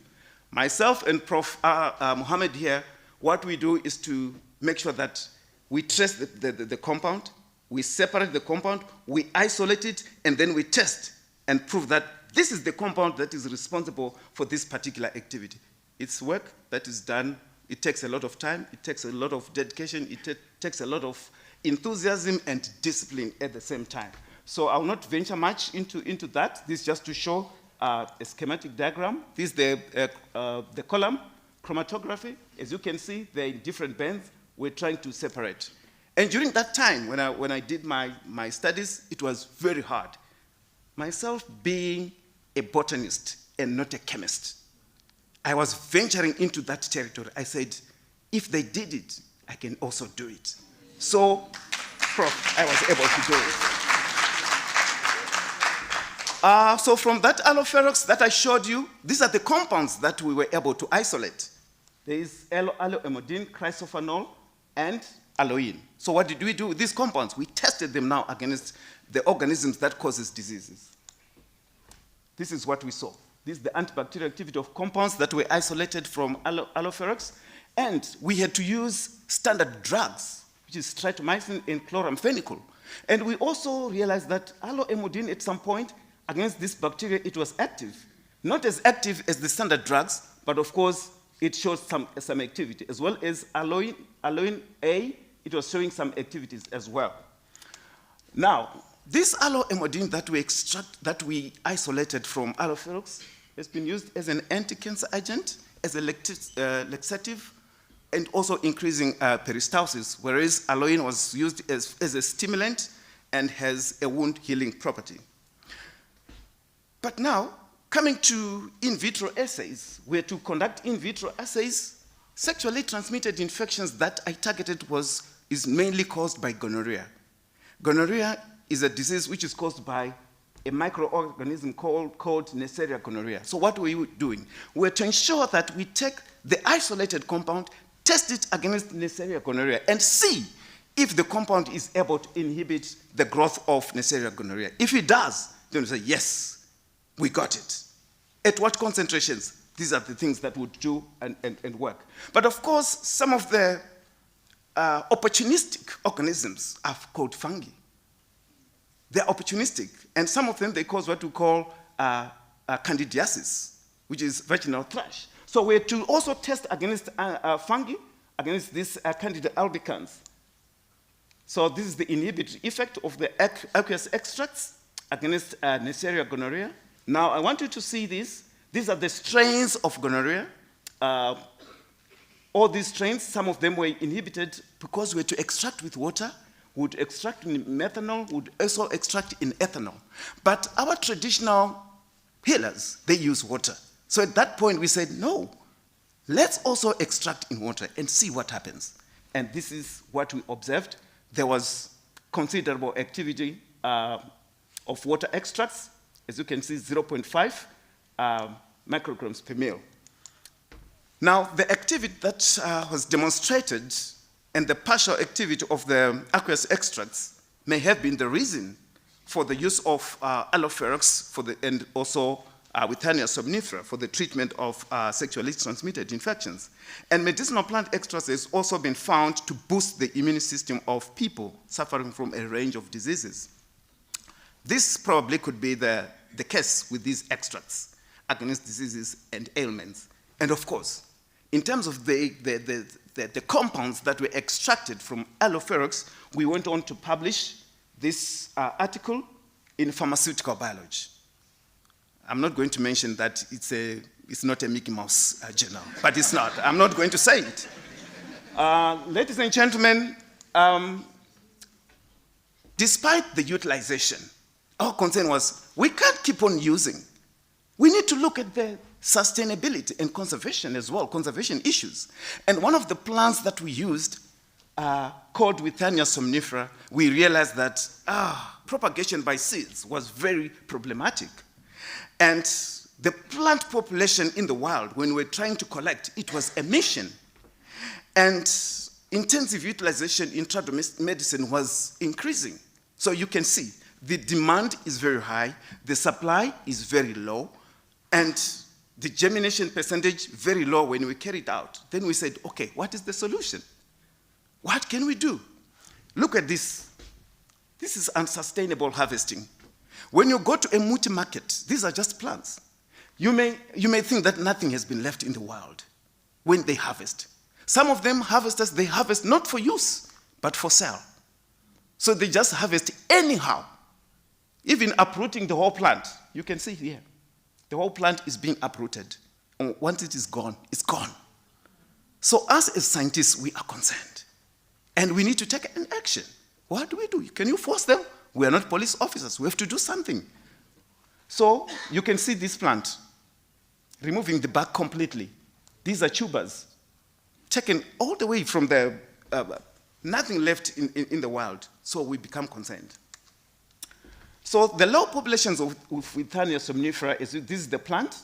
Myself and Prof. Mohammed here, what we do is to make sure that we trace the compound, we separate the compound, we isolate it, and then we test and prove that this is the compound that is responsible for this particular activity. It's work that is done. It takes a lot of time. It takes a lot of dedication. It takes a lot of enthusiasm and discipline at the same time. So I will not venture much into that. This is just to show a schematic diagram. This is the column chromatography. As you can see, they're in different bands. We're trying to separate. And during that time, when I did my studies, it was very hard. Myself being a botanist and not a chemist, I was venturing into that territory. I said, if they did it, I can also do it. So, Prof, I was able to do it. So from that Aloeferox that I showed you, these are the compounds that we were able to isolate. There is aloamodine, chrysophanol, and aloin. So what did we do with these compounds? We tested them now against the organisms that causes diseases. This is what we saw. This is the antibacterial activity of compounds that were isolated from Aloeferox. And we had to use standard drugs, which is streptomycin and chloramphenicol. And we also realized that aloamodine at some point, against this bacteria, it was active. Not as active as the standard drugs, but of course, it shows some activity. As well as aloin A, it was showing some activities as well. Now, this aloamodine that we isolated from Aloeferox has been used as an anti-cancer agent, as a laxative, and also increasing peristalsis, whereas aloin was used as a stimulant and has a wound healing property. But now, coming to in vitro assays, where to conduct in vitro assays, sexually transmitted infections that I targeted is mainly caused by gonorrhea. Gonorrhea is a disease which is caused by a microorganism called Neisseria gonorrhea. So what were we doing? We were to ensure that we take the isolated compound, test it against Neisseria gonorrhea, and see if the compound is able to inhibit the growth of Neisseria gonorrhea. If it does, then we say, yes, we got it. At what concentrations? These are the things that would do and work. But of course, some of the opportunistic organisms are called fungi. They're opportunistic, and some of them, they cause what we call candidiasis, which is vaginal thrush. So we're to also test against fungi, against these Candida albicans. So this is the inhibitory effect of the aqueous extracts against Neisseria gonorrhea. Now, I want you to see this. These are the strains of gonorrhea. All these strains, some of them were inhibited because we had to extract with water, would extract in methanol, would also extract in ethanol. But our traditional healers, they use water. So at that point, we said, no, let's also extract in water and see what happens. And this is what we observed. There was considerable activity of water extracts. As you can see, 0.5 micrograms per mil. Now, the activity that was demonstrated and the partial activity of the aqueous extracts may have been the reason for the use of alloferox and also Withania somnifera for the treatment of sexually transmitted infections. And medicinal plant extracts has also been found to boost the immune system of people suffering from a range of diseases. This probably could be the case with these extracts against diseases and ailments. And of course, in terms of the compounds that were extracted from alloferox, we went on to publish this article in Pharmaceutical Biology. I'm not going to mention that it's not a Mickey Mouse journal, but it's not. I'm not going to say it. Ladies and gentlemen, despite the utilization, our concern was we can't keep on using. We need to look at the sustainability and conservation as well, conservation issues. And one of the plants that we used, called Withania somnifera, we realized that propagation by seeds was very problematic. And the plant population in the wild, when we were trying to collect, it was a mission. And intensive utilization in traditional medicine was increasing. So you can see, the demand is very high, the supply is very low, and the germination percentage very low when we carried out. Then we said, okay, what is the solution? What can we do? Look at this. This is unsustainable harvesting. When you go to a multi-market, these are just plants. You may think that nothing has been left in the wild when they harvest. Some of them harvesters, they harvest not for use, but for sale. So they just harvest anyhow, even uprooting the whole plant. You can see here, the whole plant is being uprooted. And once it is gone, it's gone. So us as scientists, we are concerned. And we need to take an action. What do we do? Can you force them? We are not police officers. We have to do something. So you can see this plant, removing the bark completely. These are tubers, taken all the way from the, nothing left in the wild. So we become concerned. So the low populations of Withania somnifera, this is the plant.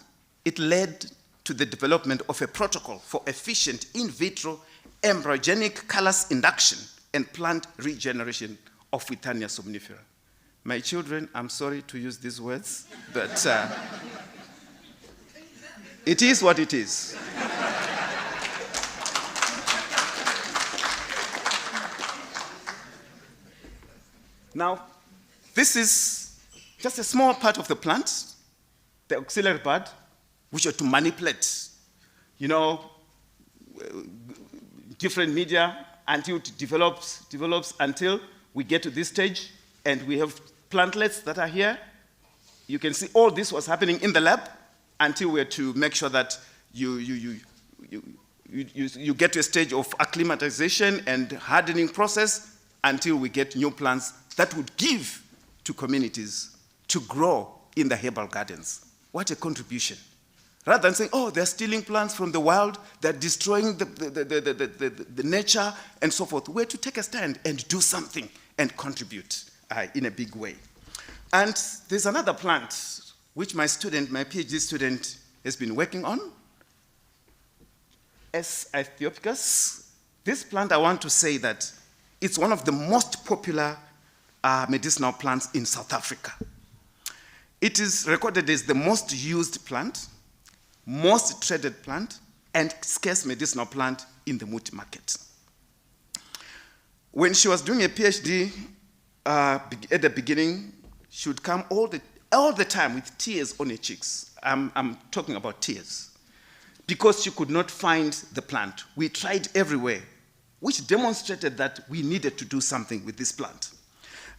It led to the development of a protocol for efficient in vitro embryogenic callus induction and plant regeneration of Withania somnifera. My children, I'm sorry to use these words, but it is what it is. Now, this is just a small part of the plant, the auxiliary bud, which are to manipulate, different media until it develops until we get to this stage, and we have plantlets that are here. You can see all this was happening in the lab until we had to make sure that you get to a stage of acclimatization and hardening process until we get new plants that would give to communities to grow in the herbal gardens. What a contribution. Rather than saying, oh, they're stealing plants from the wild, they're destroying the nature, and so forth. We're to take a stand and do something and contribute in a big way. And there's another plant which my PhD student, has been working on, S. Ethiopicus. This plant, I want to say that It's one of the most popular medicinal plants in South Africa. It is recorded as the most used plant, most traded plant, and scarce medicinal plant in the multi market. When she was doing a PhD, at the beginning, she would come all the time with tears on her cheeks. I'm talking about tears. Because she could not find the plant. We tried everywhere, which demonstrated that we needed to do something with this plant.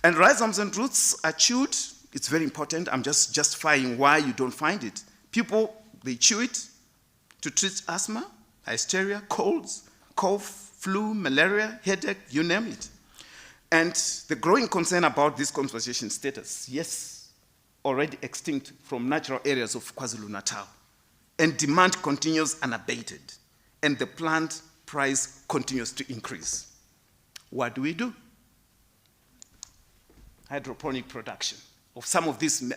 And rhizomes and roots are chewed. It's very important. I'm just justifying why you don't find it. People, they chew it to treat asthma, hysteria, colds, cough, flu, malaria, headache, you name it. And the growing concern about this conservation status, yes, already extinct from natural areas of KwaZulu-Natal. And demand continues unabated. And the plant price continues to increase. What do we do? Hydroponic production of some of these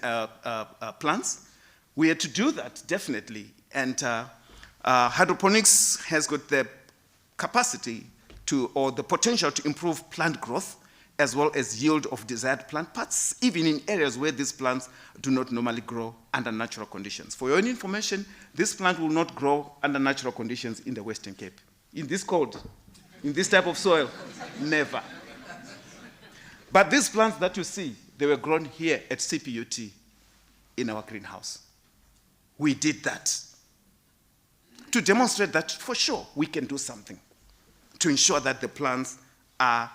plants. We had to do that, definitely. And hydroponics has got the capacity to, or the potential to improve plant growth as well as yield of desired plant parts, even in areas where these plants do not normally grow under natural conditions. For your own information, this plant will not grow under natural conditions in the Western Cape. In this cold, in this type of soil, never. But these plants that you see, they were grown here at CPUT in our greenhouse. We did that to demonstrate that for sure we can do something to ensure that the plants are,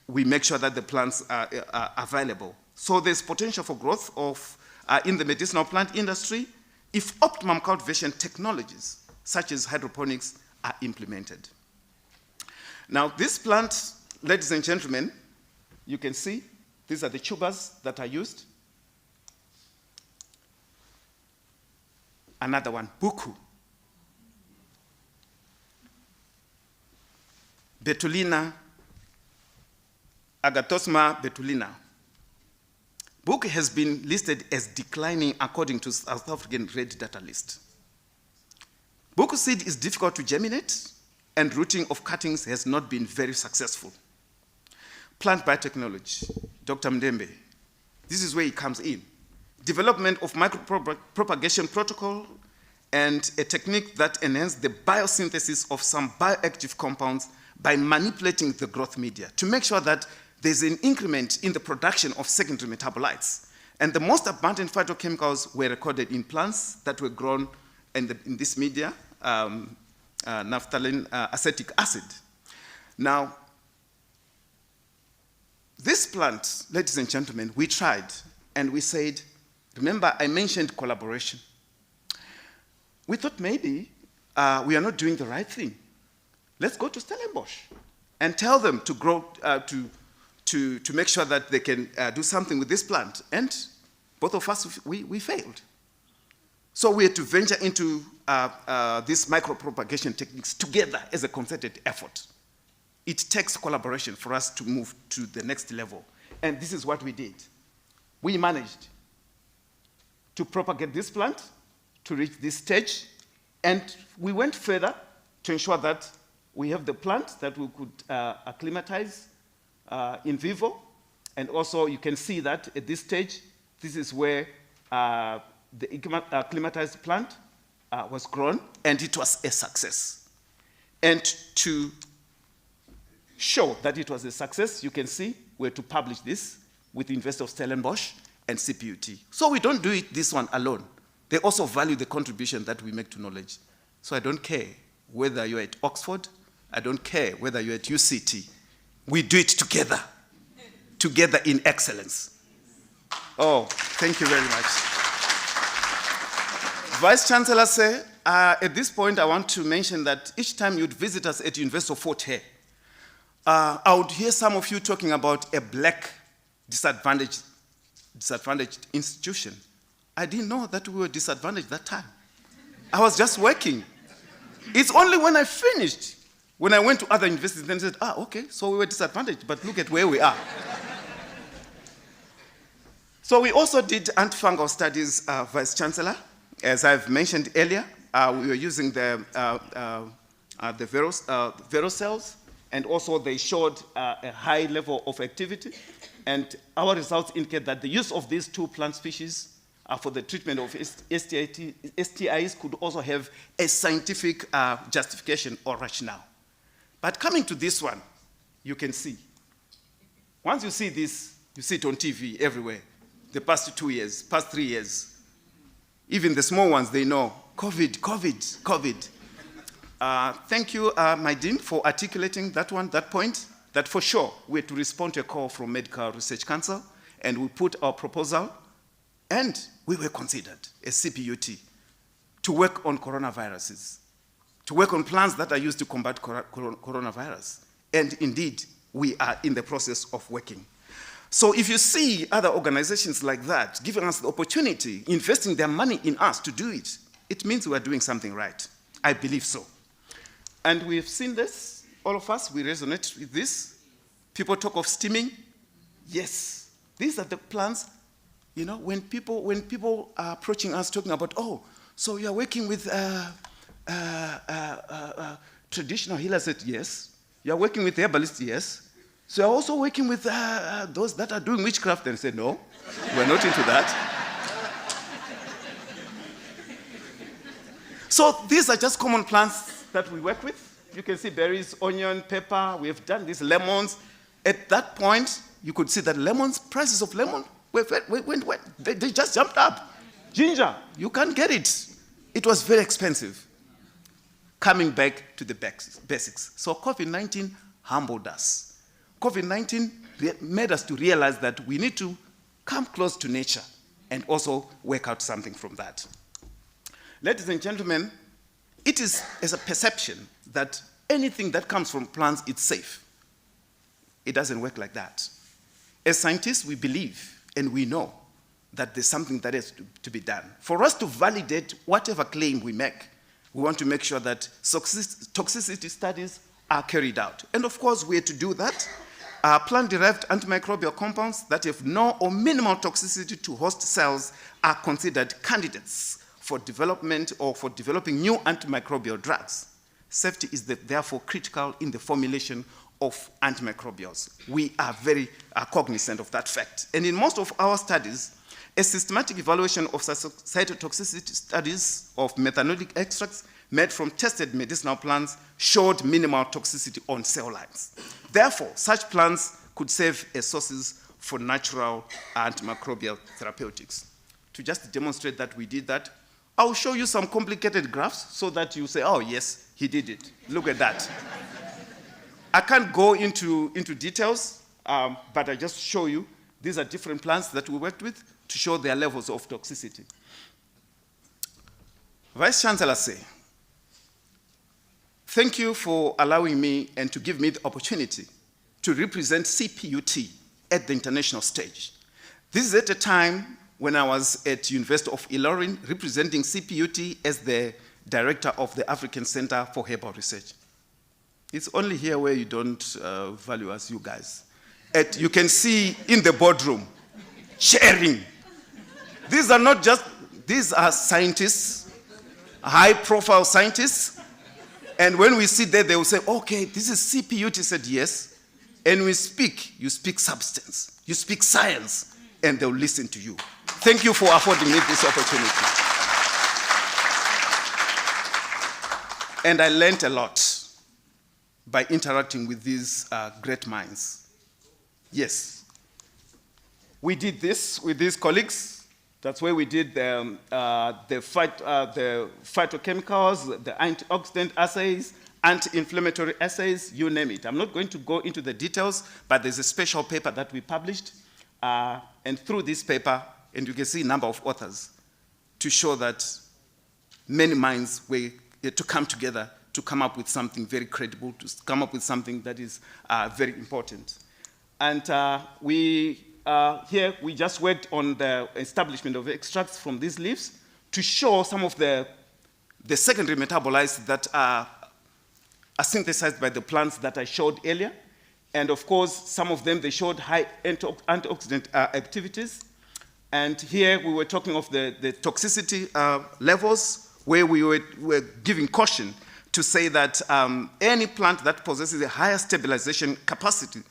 we make sure that the plants are available. So there's potential for growth of, in the medicinal plant industry if optimum cultivation technologies such as hydroponics are implemented. Now this plant, ladies and gentlemen, you can see these are the tubers that are used. Another one, buku. Betulina, Agathosma betulina. Buku has been listed as declining according to South African Red Data List. Buku seed is difficult to germinate, and rooting of cuttings has not been very successful. Plant biotechnology, Dr. Mdembe, this is where it comes in. Development of micropropagation protocol and a technique that enhances the biosynthesis of some bioactive compounds by manipulating the growth media to make sure that there's an increment in the production of secondary metabolites. And the most abundant phytochemicals were recorded in plants that were grown in this media, naphthalene acetic acid. Now, this plant, ladies and gentlemen, we tried and we said, remember I mentioned collaboration. We thought maybe we are not doing the right thing. Let's go to Stellenbosch and tell them to grow, to make sure that they can do something with this plant. And both of us, we failed. So we had to venture into these micropropagation techniques together as a concerted effort. It takes collaboration for us to move to the next level. And this is what we did. We managed to propagate this plant to reach this stage. And we went further to ensure that we have the plant that we could acclimatize in vivo. And also you can see that at this stage, this is where the acclimatized plant was grown, and it was a success. And to show that it was a success, you can see we're to publish this with the University of Stellenbosch and CPUT. So we don't do it this one alone. They also value the contribution that we make to knowledge. So I don't care whether you're at Oxford, I don't care whether you're at UCT. We do it together, together in excellence. Oh, thank you very much. Vice Chancellor said, at this point I want to mention that each time you'd visit us at University of Fort Hare, I would hear some of you talking about a black disadvantaged institution. I didn't know that we were disadvantaged that time. I was just working. It's only when I finished, when I went to other universities, then said, okay, so we were disadvantaged, but look at where we are. So we also did antifungal studies, Vice Chancellor. As I've mentioned earlier, we were using the Verocells and also they showed a high level of activity. And our results indicate that the use of these two plant species for the treatment of STIs could also have a scientific justification or rationale. But coming to this one, you can see. Once you see this, you see it on TV everywhere. The past 2 years, past 3 years. Even the small ones, they know, COVID, COVID, COVID. Thank you, my dean, for articulating that point, that for sure we had to respond to a call from Medical Research Council, and we put our proposal, and we were considered as CPUT to work on coronaviruses, to work on plans that are used to combat coronavirus. And indeed, we are in the process of working. So if you see other organizations like that giving us the opportunity, investing their money in us to do it, it means we are doing something right. I believe so. And we've seen this, all of us, we resonate with this. People talk of steaming. Yes, these are the plans. You know, when people are approaching us talking about, oh, so you're working with traditional healers? I said, yes. You're working with herbalists? Yes. So you're also working with those that are doing witchcraft? And I said, no, we're not into that. So these are just common plants that we work with. You can see berries, onion, pepper. We have done these lemons. At that point, you could see that prices of lemon they just jumped up. Ginger, you can't get it. It was very expensive. Coming back to the basics. So COVID-19 humbled us. COVID-19 made us to realize that we need to come close to nature and also work out something from that. Ladies and gentlemen, it is as a perception that anything that comes from plants is safe. It doesn't work like that. As scientists, we believe and we know that there's something that has to be done. For us to validate whatever claim we make, we want to make sure that toxicity studies are carried out. And of course, we have to do that. Plant-derived antimicrobial compounds that have no or minimal toxicity to host cells are considered candidates for development or for developing new antimicrobial drugs. Safety is therefore critical in the formulation of antimicrobials. We are very cognizant of that fact. And in most of our studies, a systematic evaluation of cytotoxicity studies of methanolic extracts made from tested medicinal plants showed minimal toxicity on cell lines. Therefore, such plants could serve as sources for natural antimicrobial therapeutics. To just demonstrate that we did that, I'll show you some complicated graphs so that you say, oh, yes, he did it. Look at that. I can't go into details, but I just show you these are different plants that we worked with to show their levels of toxicity. Vice Chancellor say, thank you for allowing me and to give me the opportunity to represent CPUT at the international stage. This is at a time when I was at University of Ilorin representing CPUT as the director of the African Center for Herbal Research. It's only here where you don't value us, you guys. You can see in the boardroom, sharing. These are scientists, high-profile scientists, and when we sit there, they will say, okay, this is CPUT. He said, yes. And we speak, you speak substance, you speak science, and they'll listen to you. Thank you for affording me this opportunity. And I learned a lot by interacting with these great minds. Yes. We did this with these colleagues. That's where we did the phytochemicals, the antioxidant assays, anti-inflammatory assays, you name it. I'm not going to go into the details, but there's a special paper that we published. And through this paper, and you can see a number of authors, to show that many minds were to come together to come up with something very credible, to come up with something that is very important. And here we just worked on the establishment of extracts from these leaves to show some of the secondary metabolites that are synthesized by the plants that I showed earlier. And of course, some of them, they showed high antioxidant activities. And here we were talking of the toxicity levels where we were giving caution to say that any plant that possesses a higher stabilization capacity,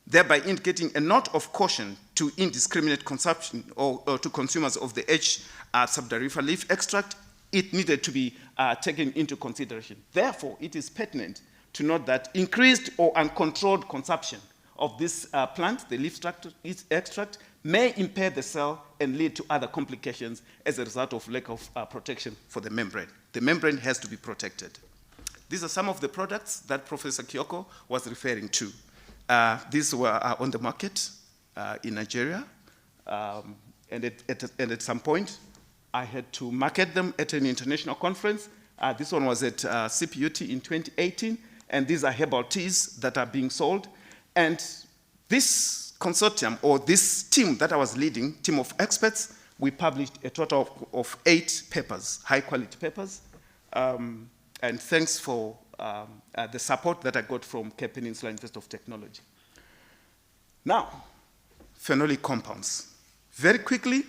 thereby indicating a note of caution to indiscriminate consumption or to consumers of the H. subdariffa leaf extract, it needed to be taken into consideration. Therefore, it is pertinent to note that increased or uncontrolled consumption of this plant, the leaf extract, may impair the cell and lead to other complications as a result of lack of protection for the membrane. The membrane has to be protected. These are some of the products that Professor Kyoko was referring to. These were on the market in Nigeria, and at some point, I had to market them at an international conference. This one was at CPUT in 2018, and these are herbal teas that are being sold. And this consortium, or this team that I was leading, team of experts, we published a total of 8 papers, high-quality papers. And thanks for the support that I got from Cape Peninsula University of Technology. Now, phenolic compounds. Very quickly,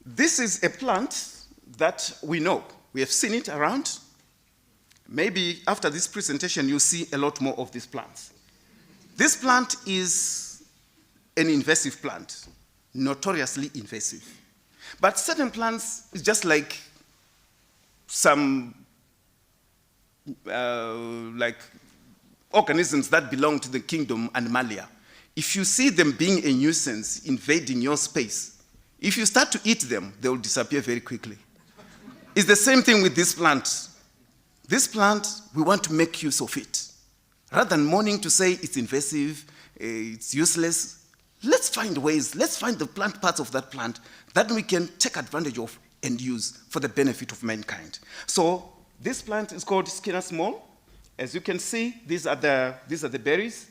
this is a plant that we know. We have seen it around. Maybe after this presentation, you'll see a lot more of these plants. This plant is an invasive plant, notoriously invasive. But certain plants is just like some like organisms that belong to the kingdom Animalia. If you see them being a nuisance, invading your space, if you start to eat them, they will disappear very quickly. It's the same thing with this plant. This plant, we want to make use of it. Rather than mourning to say it's invasive, it's useless, let's find ways, let's find the plant parts of that plant that we can take advantage of and use for the benefit of mankind. So this plant is called Skinner's Mole. As you can see, these are the berries.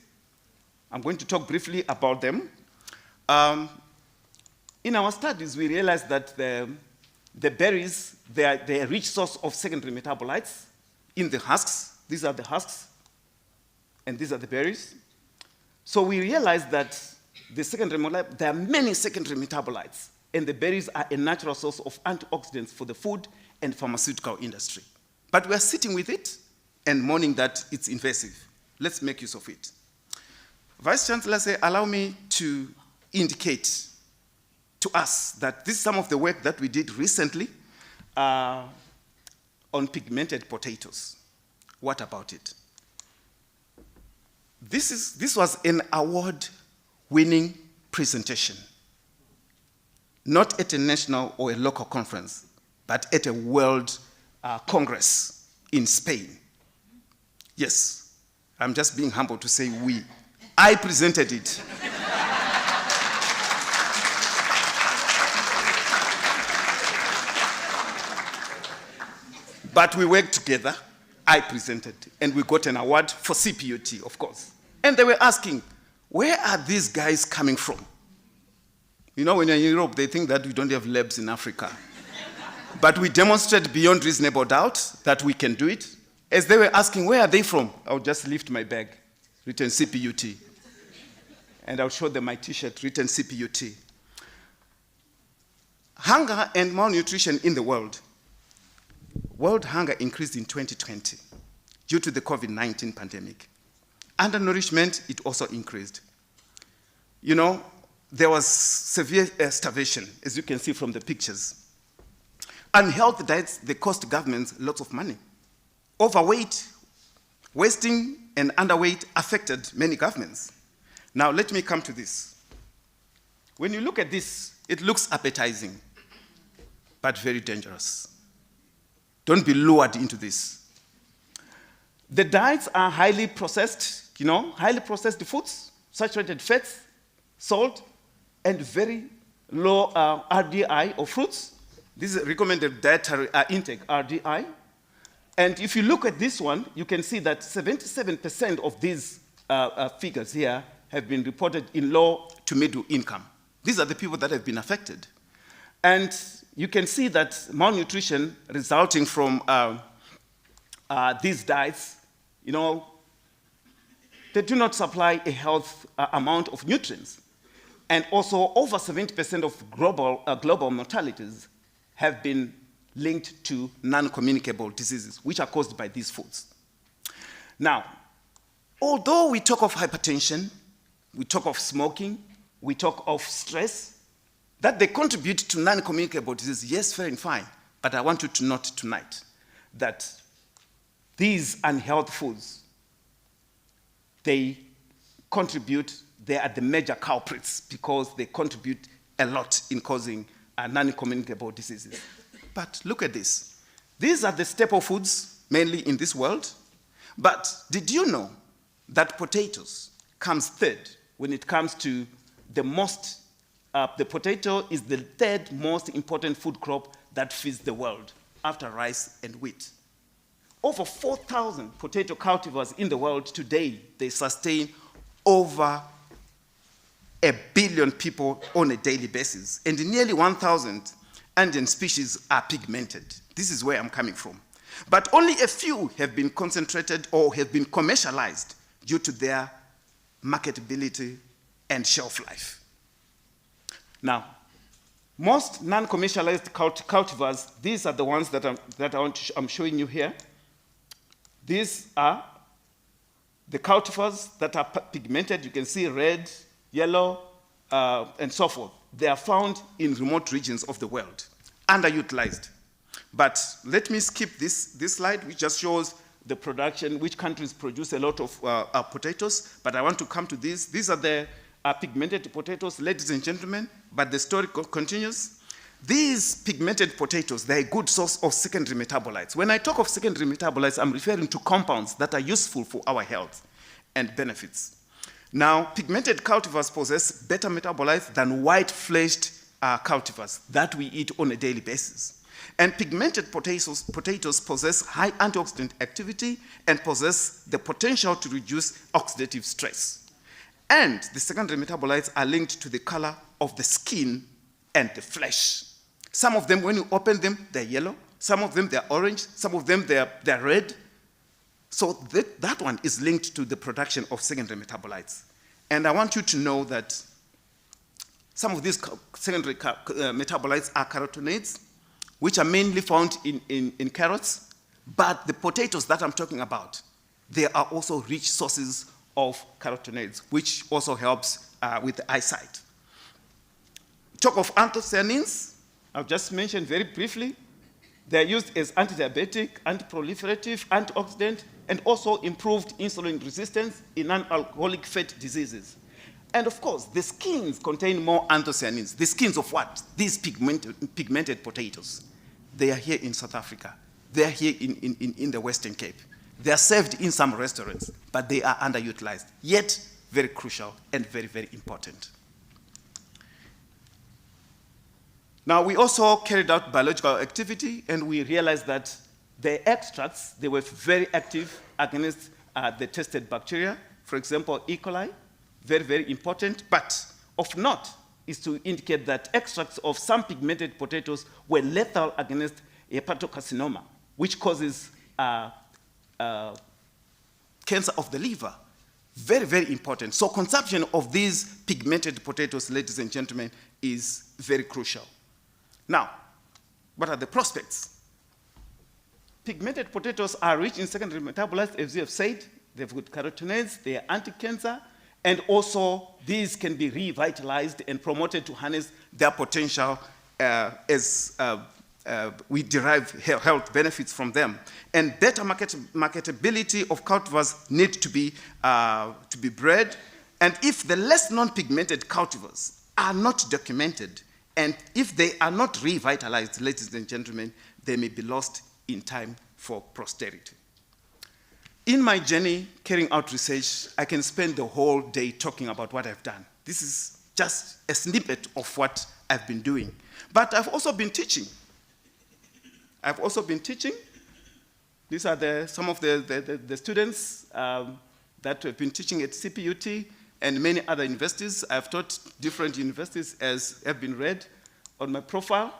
I'm going to talk briefly about them. In our studies, we realized that the berries, they're a rich source of secondary metabolites in the husks. These are the husks, and these are the berries. So we realized that the secondary metabolites, there are many secondary metabolites, and the berries are a natural source of antioxidants for the food and pharmaceutical industry. But we're sitting with it and mourning that it's invasive. Let's make use of it. Vice Chancellor said, allow me to indicate to us that this is some of the work that we did recently on pigmented potatoes. What about it? This was an award-winning presentation, not at a national or a local conference, but at a world congress in Spain. Yes, I'm just being humble to say we. I presented it. But we worked together. I presented, and we got an award for CPUT, of course. And they were asking, where are these guys coming from? You know, when you're in Europe, they think that we don't have labs in Africa. But we demonstrate beyond reasonable doubt that we can do it. As they were asking, where are they from? I would just lift my bag, written CPUT. And I would show them my T-shirt, written CPUT. Hunger and malnutrition in the world. World hunger increased in 2020 due to the COVID-19 pandemic. Undernourishment, it also increased. You know, there was severe starvation, as you can see from the pictures. Unhealthy diets, they cost governments lots of money. Overweight, wasting, and underweight affected many governments. Now, let me come to this. When you look at this, it looks appetizing, but very dangerous. Don't be lured into this. The diets are highly processed, highly processed foods, saturated fats, salt, and very low RDI or fruits. This is recommended dietary intake, RDI. And if you look at this one, you can see that 77% of these figures here have been reported in low to middle income. These are the people that have been affected. And you can see that malnutrition resulting from these diets, they do not supply a health amount of nutrients. And also over 70% of global mortalities have been linked to non-communicable diseases, which are caused by these foods. Now, although we talk of hypertension, we talk of smoking, we talk of stress, that they contribute to non-communicable disease, yes, fair and fine. But I want you to note tonight that these unhealthy foods, they are the major culprits because they contribute a lot in causing non-communicable diseases. But look at this. These are the staple foods, mainly in this world. But did you know that potatoes comes third when it comes to the potato is the third most important food crop that feeds the world after rice and wheat. Over 4,000 potato cultivars in the world today, they sustain over 1 billion people on a daily basis. And nearly 1,000 Andean species are pigmented. This is where I'm coming from. But only a few have been concentrated or have been commercialized due to their marketability and shelf life. Now, most non-commercialized cultivars, these are the ones that I'm showing you here. These are the cultivars that are pigmented. You can see red, yellow, and so forth. They are found in remote regions of the world, underutilized. But let me skip this slide, which just shows the production, which countries produce a lot of potatoes. But I want to come to this. These are the pigmented potatoes, ladies and gentlemen, but the story continues. These pigmented potatoes, they're a good source of secondary metabolites. When I talk of secondary metabolites, I'm referring to compounds that are useful for our health and benefits. Now, pigmented cultivars possess better metabolites than white-fleshed cultivars that we eat on a daily basis. And pigmented potatoes possess high antioxidant activity and possess the potential to reduce oxidative stress. And the secondary metabolites are linked to the color of the skin and the flesh. Some of them, when you open them, they're yellow. Some of them, they're orange. Some of them, they're red. So that one is linked to the production of secondary metabolites. And I want you to know that some of these secondary metabolites are carotenoids, which are mainly found in carrots. But the potatoes that I'm talking about, they are also rich sources of carotenoids, which also helps with the eyesight. Talk of anthocyanins, I've just mentioned very briefly. They're used as anti-diabetic, anti-proliferative, antioxidant, and also improved insulin resistance in non-alcoholic fat diseases. And of course, the skins contain more anthocyanins. The skins of what? These pigmented potatoes. They are here in South Africa. They are here in the Western Cape. They are served in some restaurants, but they are underutilized, yet very crucial and very, very important. Now, we also carried out biological activity, and we realized that the extracts, they were very active against the tested bacteria. For example, E. coli, very, very important. But of note is to indicate that extracts of some pigmented potatoes were lethal against hepatocarcinoma, which causes cancer of the liver. Very, very important. So consumption of these pigmented potatoes, ladies and gentlemen, is very crucial. Now, what are the prospects? Pigmented potatoes are rich in secondary metabolites, as we have said. They've got carotenoids, they are anti-cancer, and also these can be revitalized and promoted to harness their potential as we derive health benefits from them. And better marketability of cultivars need to be bred. And if the less non-pigmented cultivars are not documented, and if they are not revitalized, ladies and gentlemen, they may be lost in time for posterity. In my journey carrying out research, I can spend the whole day talking about what I've done. This is just a snippet of what I've been doing. But I've also been teaching. These are some of the students that have been teaching at CPUT and many other universities. I've taught different universities, as have been read on my profile.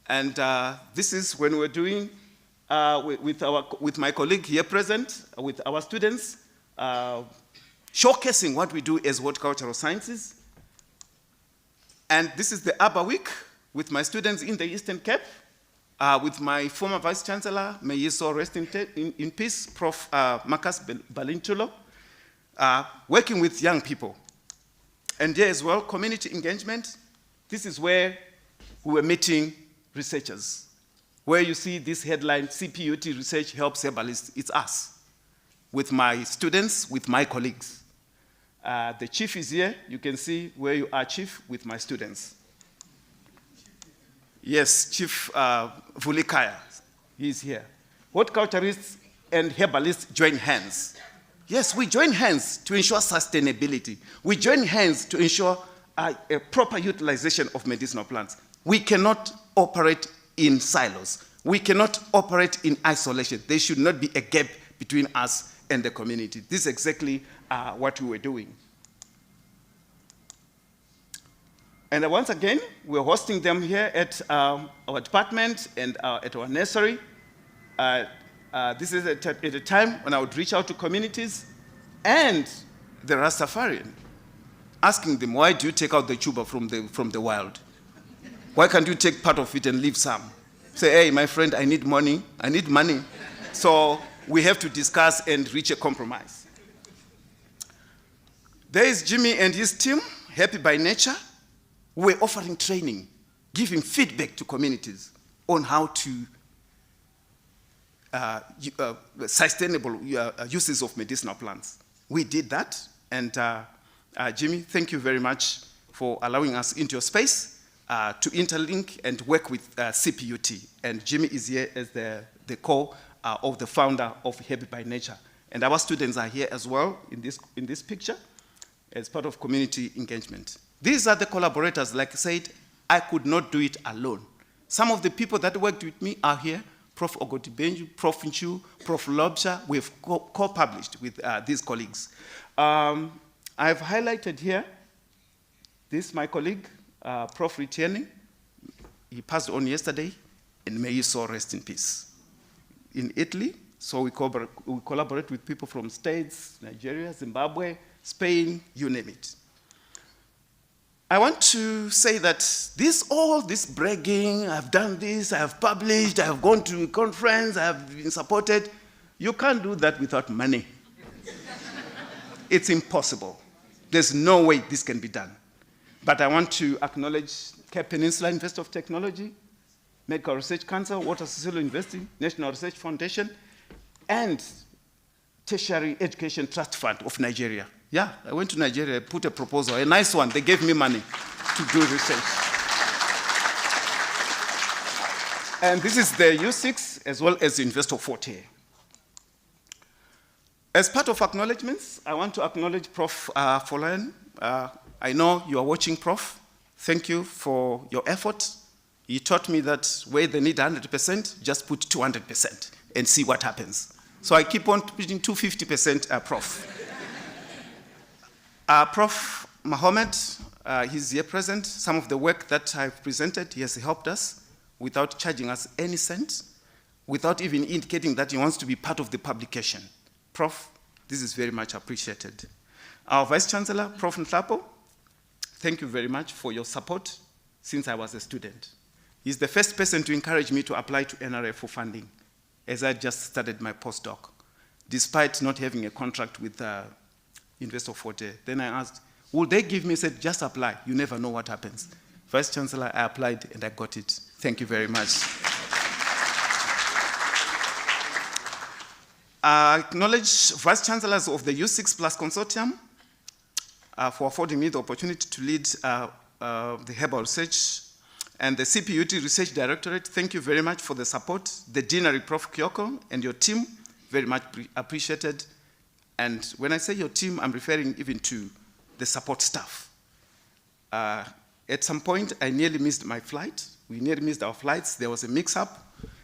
And this is when we're doing, with my colleague here present, with our students, showcasing what we do as horticultural sciences. And this is the Arbor Week with my students in the Eastern Cape. with my former Vice Chancellor, may he so rest in peace, Prof. Marcus Balintulo, working with young people. And here as well, community engagement. This is where we were meeting researchers. Where you see this headline, CPUT Research Helps Herbalists, it's us, with my students, with my colleagues. The chief is here. You can see where you are, chief, with my students. Yes, Chief Vulikaya, he's here. Horticulturists and herbalists join hands. Yes, we join hands to ensure sustainability. We join hands to ensure a proper utilization of medicinal plants. We cannot operate in silos. We cannot operate in isolation. There should not be a gap between us and the community. This is exactly what we were doing. And once again, we're hosting them here at our department and at our nursery. This is at a time when I would reach out to communities and the Rastafarian, asking them, why do you take out the tuber from the wild? Why can't you take part of it and leave some? Say, hey, my friend, I need money. I need money. So we have to discuss and reach a compromise. There is Jimmy and his team, Happy by Nature. We're offering training, giving feedback to communities on how to sustainable uses of medicinal plants. We did that, and Jimmy, thank you very much for allowing us into your space to interlink and work with CPUT. And Jimmy is here as the of the founder of Happy by Nature. And our students are here as well in this picture as part of community engagement. These are the collaborators. Like I said, I could not do it alone. Some of the people that worked with me are here. Prof. Ogotibenju, Prof. Nchu, Prof. Lobsha. We've co-published with these colleagues. I've highlighted here this, my colleague, Prof. Ritieni. He passed on yesterday, and may he so rest in peace. In Italy, so we collaborate with people from States, Nigeria, Zimbabwe, Spain, you name it. I want to say that all this bragging, I've done this, I have published, I have gone to a conference, I have been supported, you can't do that without money. It's impossible. There's no way this can be done. But I want to acknowledge Cape Peninsula University of Technology, Medical Research Council, Water Sisulu University, National Research Foundation, and Tertiary Education Trust Fund of Nigeria. Yeah, I went to Nigeria, put a proposal, a nice one. They gave me money to do research. And this is the U6 as well as the Investor Forte. As part of acknowledgements, I want to acknowledge Prof. Folayan. I know you are watching, Prof. Thank you for your effort. You taught me that where they need 100%, just put 200% and see what happens. So I keep on putting 250%, Prof. Prof. Mohammed, he's here present. Some of the work that I've presented, he has helped us without charging us any cent, without even indicating that he wants to be part of the publication. Prof, this is very much appreciated. Our Vice Chancellor, Prof. Ntlapo, thank you very much for your support since I was a student. He's the first person to encourage me to apply to NRA for funding, as I just started my postdoc, despite not having a contract with Investor Forte. Then I asked, will they give me? He said, just apply. You never know what happens. Vice Chancellor, I applied and I got it. Thank you very much. I acknowledge Vice Chancellors of the U6 Plus Consortium for affording me the opportunity to lead the herbal research, and the CPUT Research Directorate. Thank you very much for the support. The Deanery, Prof. Kyoko, and your team, very much appreciated. And when I say your team, I'm referring even to the support staff. At some point, I nearly missed my flight. We nearly missed our flights. There was a mix-up,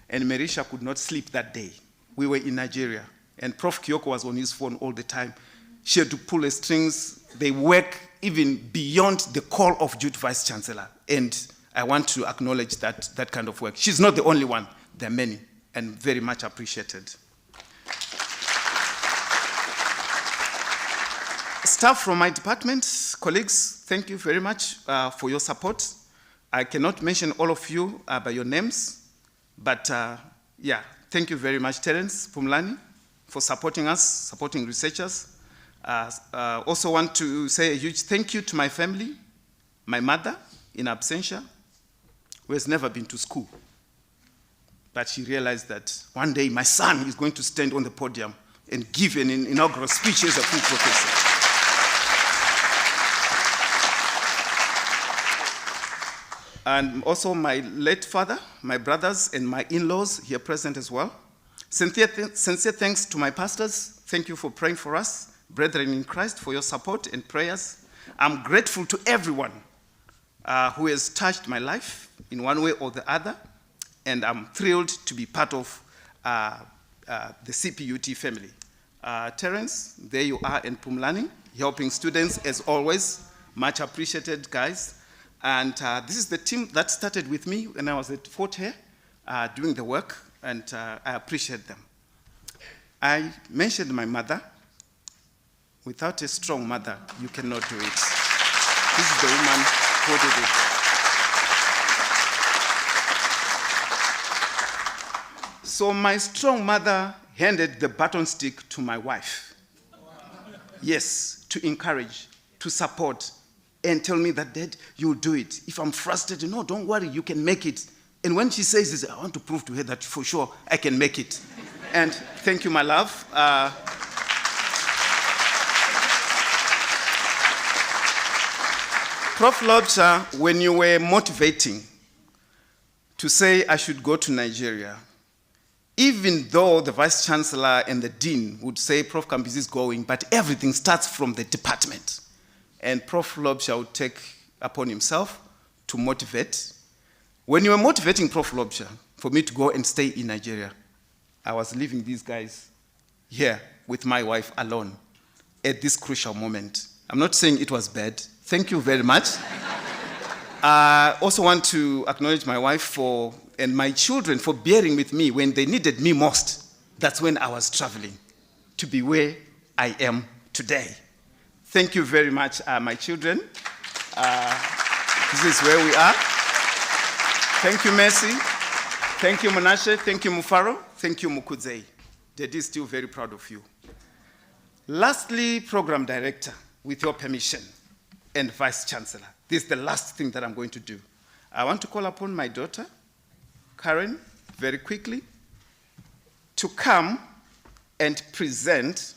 and Merisha could not sleep that day. We were in Nigeria, and Prof. Kyoko was on his phone all the time. She had to pull the strings. They work even beyond the call of duty Vice Chancellor, and I want to acknowledge that kind of work. She's not the only one. There are many, and very much appreciated. Staff from my department, colleagues, thank you very much for your support. I cannot mention all of you by your names, But yeah, thank you very much, Terence Pumlani, for supporting us, supporting researchers. Also want to say a huge thank you to my family, my mother in absentia, who has never been to school. But she realized that one day my son is going to stand on the podium and give an inaugural speech as a full professor. And also my late father, my brothers, and my in-laws here present as well. Sincere thanks to my pastors. Thank you for praying for us. Brethren in Christ, for your support and prayers. I'm grateful to everyone who has touched my life in one way or the other. And I'm thrilled to be part of the CPUT family. Terence, there you are in Pumlani, helping students as always. Much appreciated, guys. And this is the team that started with me when I was at Fort Hare doing the work, and I appreciate them. I mentioned my mother. Without a strong mother, you cannot do it. This is the woman who did it. So my strong mother handed the baton stick to my wife. Yes, to encourage, to support, and tell me that, Dad, you'll do it. If I'm frustrated, no, don't worry, you can make it. And when she says this, I want to prove to her that for sure I can make it. And thank you, my love. Prof. Lobster, when you were motivating to say I should go to Nigeria, even though the Vice Chancellor and the Dean would say Prof. Kambizi is going, but everything starts from the department. And Prof. Lobsha would take upon himself to motivate. When you were motivating Prof. Lobsha for me to go and stay in Nigeria, I was leaving these guys here with my wife alone at this crucial moment. I'm not saying it was bad. Thank you very much. I also want to acknowledge my wife and my children for bearing with me when they needed me most. That's when I was traveling to be where I am today. Thank you very much, my children. This is where we are. Thank you, Mercy. Thank you, Menashe. Thank you, Mufaro. Thank you, Mukudze. Daddy is still very proud of you. Lastly, Program Director, with your permission, and Vice Chancellor. This is the last thing that I'm going to do. I want to call upon my daughter, Karen, very quickly, to come and present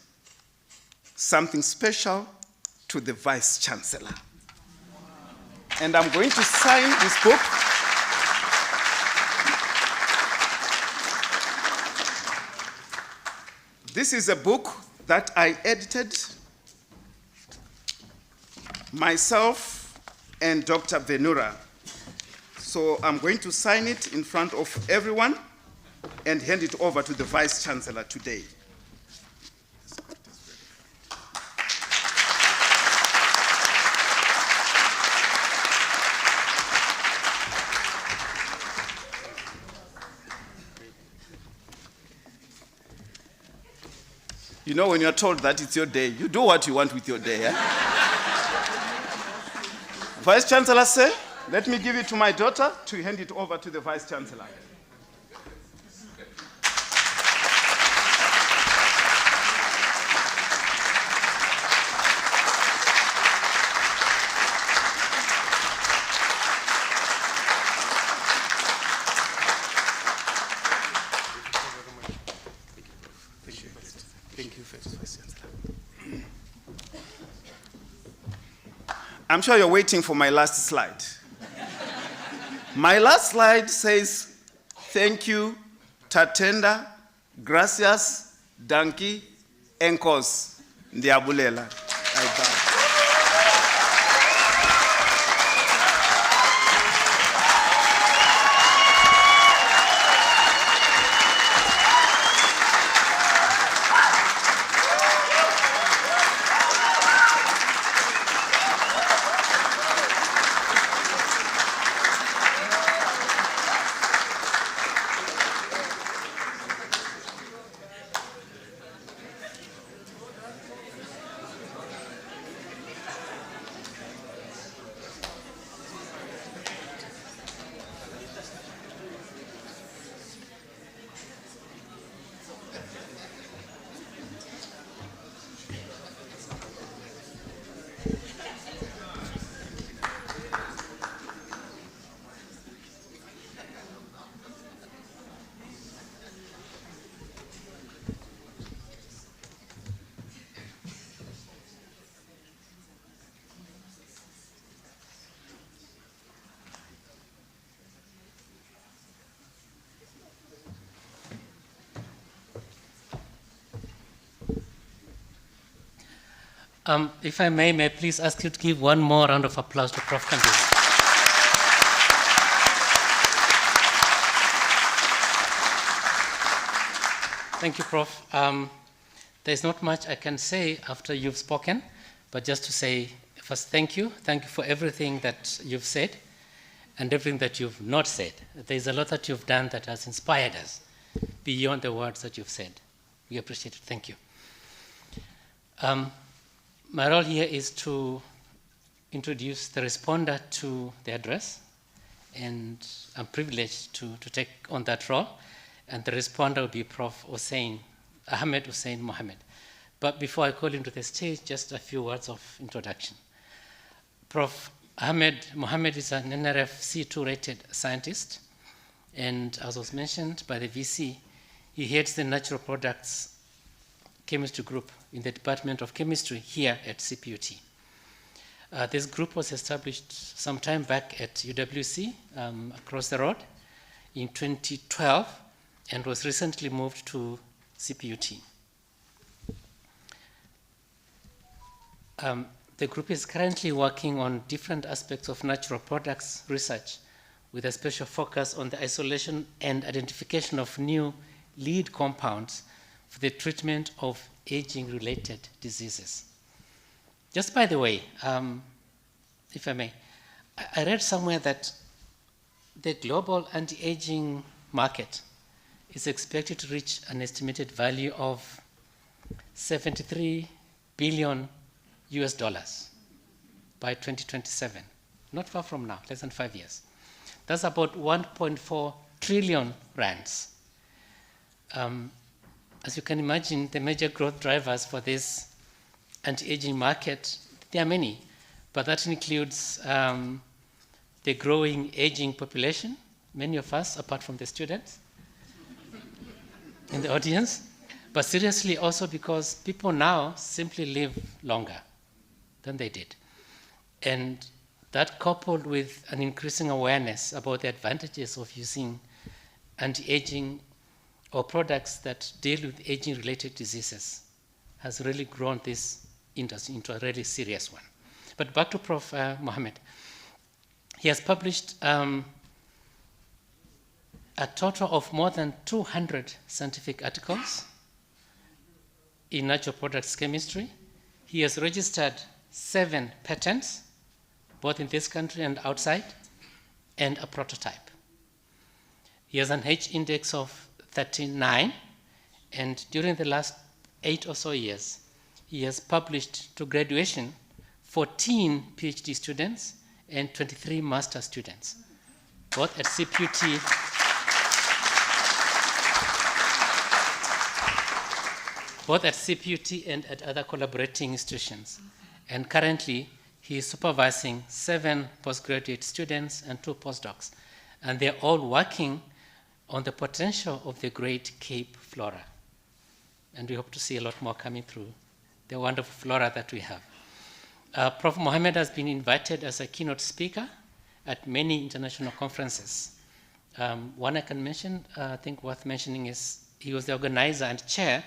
something special to the Vice Chancellor. And I'm going to sign this book. This is a book that I edited myself and Dr. Venura. So I'm going to sign it in front of everyone and hand it over to the Vice Chancellor today. You know, when you're told that it's your day, you do what you want with your day. Eh? Vice Chancellor, sir, let me give it to my daughter to hand it over to the Vice Chancellor. Thank you, Vice Chancellor. I'm sure you're waiting for my last slide. My last slide says, thank you, Tatenda, gracias, danki, enkos, ndiabulela. I bow. If I may I please ask you to give one more round of applause to Prof. Kambizi. Thank you, Prof. There's not much I can say after you've spoken, but just to say first, thank you. Thank you for everything that you've said and everything that you've not said. There's a lot that you've done that has inspired us beyond the words that you've said. We appreciate it. Thank you. My role here is to introduce the responder to the address, and I'm privileged to take on that role. And the responder will be Prof. Ahmed Hussein Mohammed. But before I call him to the stage, just a few words of introduction. Prof. Ahmed Mohammed is an NRF C2 rated scientist, and as was mentioned by the VC, he heads the Natural Products Chemistry Group in the Department of Chemistry here at CPUT. This group was established some time back at UWC across the road in 2012 and was recently moved to CPUT. The group is currently working on different aspects of natural products research with a special focus on the isolation and identification of new lead compounds for the treatment of aging-related diseases. Just by the way, if I may, I read somewhere that the global anti-aging market is expected to reach an estimated value of $73 billion by 2027, not far from now, less than 5 years. That's about 1.4 trillion rands. As you can imagine, the major growth drivers for this anti-aging market, there are many, but that includes the growing aging population, many of us, apart from the students in the audience, but seriously also because people now simply live longer than they did. And that coupled with an increasing awareness about the advantages of using anti-aging or products that deal with aging-related diseases has really grown this industry into a really serious one. But back to Prof. Mohammed. He has published a total of more than 200 scientific articles in natural products chemistry. He has registered 7 patents, both in this country and outside, and a prototype. He has an H index of 39, and during the last 8 or so years, he has published to graduation 14 PhD students and 23 master students, both at CPUT and at other collaborating institutions. And currently, he is supervising 7 postgraduate students and 2 postdocs. And they're all working on the potential of the Great Cape flora. And we hope to see a lot more coming through the wonderful flora that we have. Prof. Mohammed has been invited as a keynote speaker at many international conferences. One I can mention, I think worth mentioning, is he was the organizer and chair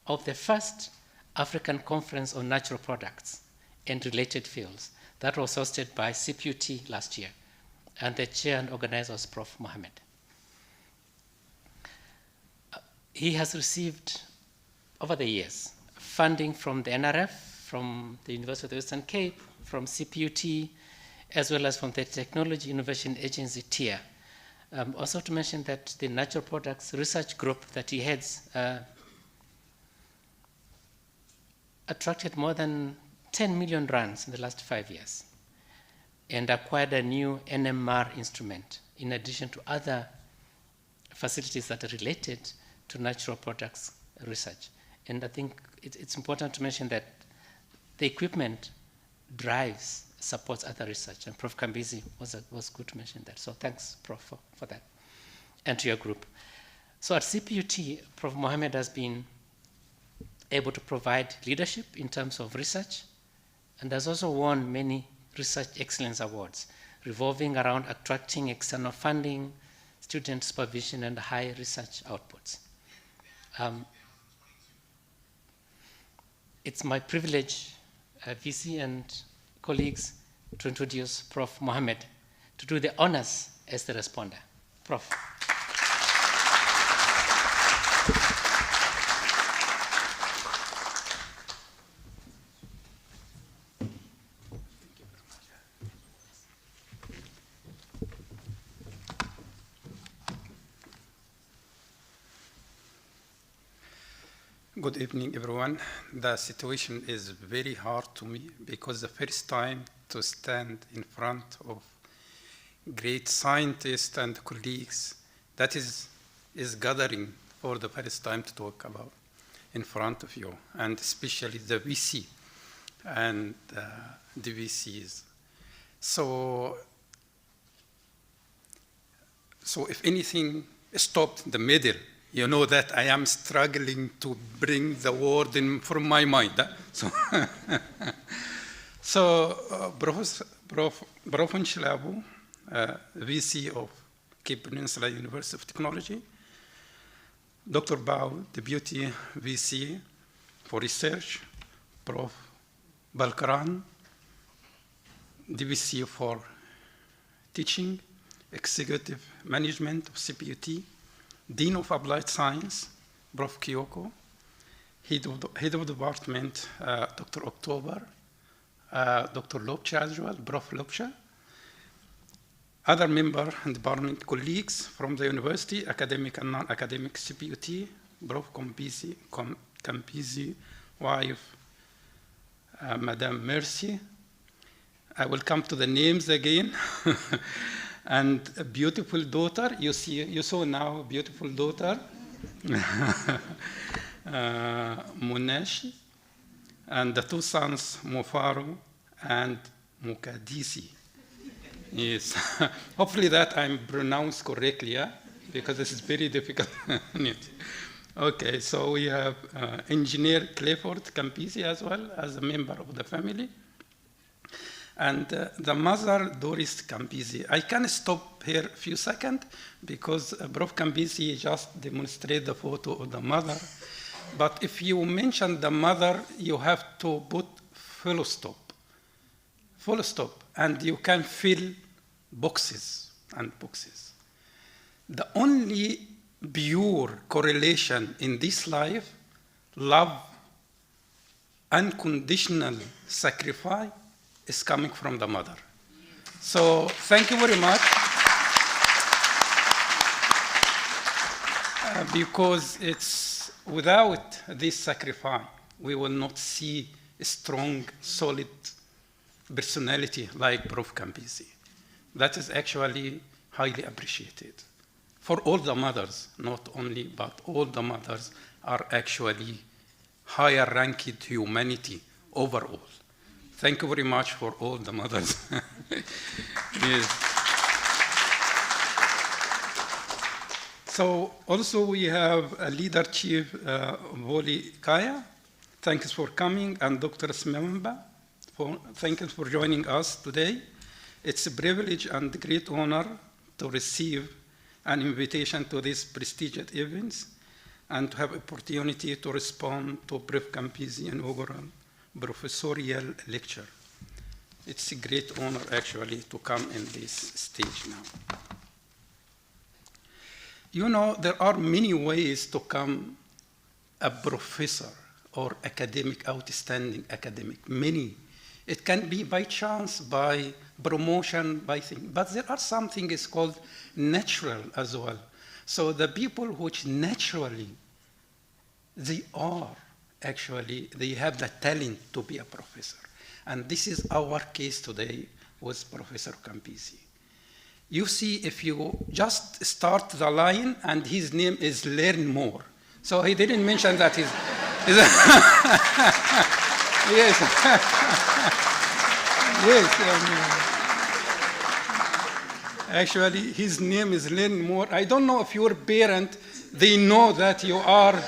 of the first African Conference on Natural Products and Related Fields. That was hosted by CPUT last year, and the chair and organizer was Prof. Mohammed. He has received, over the years, funding from the NRF, from the University of the Western Cape, from CPUT, as well as from the Technology Innovation Agency, TIA. Also to mention that the Natural Products Research Group that he heads attracted more than 10 million rands in the last 5 years and acquired a new NMR instrument in addition to other facilities that are related to natural products research. And I think it's important to mention that the equipment supports other research, and Prof. Kambizi was good to mention that. So thanks, Prof, for that, and to your group. So at CPUT, Prof. Mohammed has been able to provide leadership in terms of research, and has also won many research excellence awards, revolving around attracting external funding, student supervision, and high research outputs. It's my privilege VC and colleagues to introduce Prof. Mohammed to do the honors as the responder. Prof. Good evening, everyone. The situation is very hard to me because the first time to stand in front of great scientists and colleagues that is gathering for the first time to talk about in front of you, and especially the VC and the VCs. So if anything stopped in the middle, you know that I am struggling to bring the word in from my mind. Huh? So, Prof. Nchilabu, VC of Cape Peninsula University of Technology, Dr. Bao, Deputy VC for Research, Prof. Balkaran, DVC for Teaching, Executive Management of CPUT, Dean of Applied Science, Prof. Kyoko, Head of Department, Dr. October, Dr. Lobcha as well, Prof. Lobcha, other member and department colleagues from the university, academic and non-academic CPUT, Prof. Kambizi, wife, Madame Mercy. I will come to the names again. And a beautiful daughter, you saw now a beautiful daughter, Munesh, and the two sons, Mofaru and Mukadisi. Yes, hopefully that I'm pronounced correctly, yeah? Because this is very difficult. Okay, so we have Engineer Clifford Kambizi as well as a member of the family. And the mother, Doris Kambizi. I can stop here a few seconds because Prof. Kambizi just demonstrated the photo of the mother. But if you mention the mother, you have to put full stop, and you can fill boxes and boxes. The only pure correlation in this life, love, unconditional sacrifice, is coming from the mother. So thank you very much. Because it's without this sacrifice, we will not see a strong, solid personality like Prof. Kambizi. That is actually highly appreciated. For all the mothers, not only, but all the mothers are actually higher ranked humanity overall. Thank you very much for all the mothers. Yes. So also we have a leader chief, Voli Kaya. Thanks for coming, and Dr. Smemba, thank you for joining us today. It's a privilege and great honor to receive an invitation to this prestigious event and to have opportunity to respond to Prof. Kambizi Inaugural Professorial lecture. It's a great honor actually to come in this stage now. You know, there are many ways to become a professor or academic, outstanding academic, many. It can be by chance, by promotion, by thing, but there are something is called natural as well. So the people which naturally, they are actually, they have the talent to be a professor. And this is our case today with Professor Kambizi. You see, if you just start the line, and his name is Learnmore. So he didn't mention that he's yes. Yes. Actually, his name is Learnmore. I don't know if your parent, they know that you are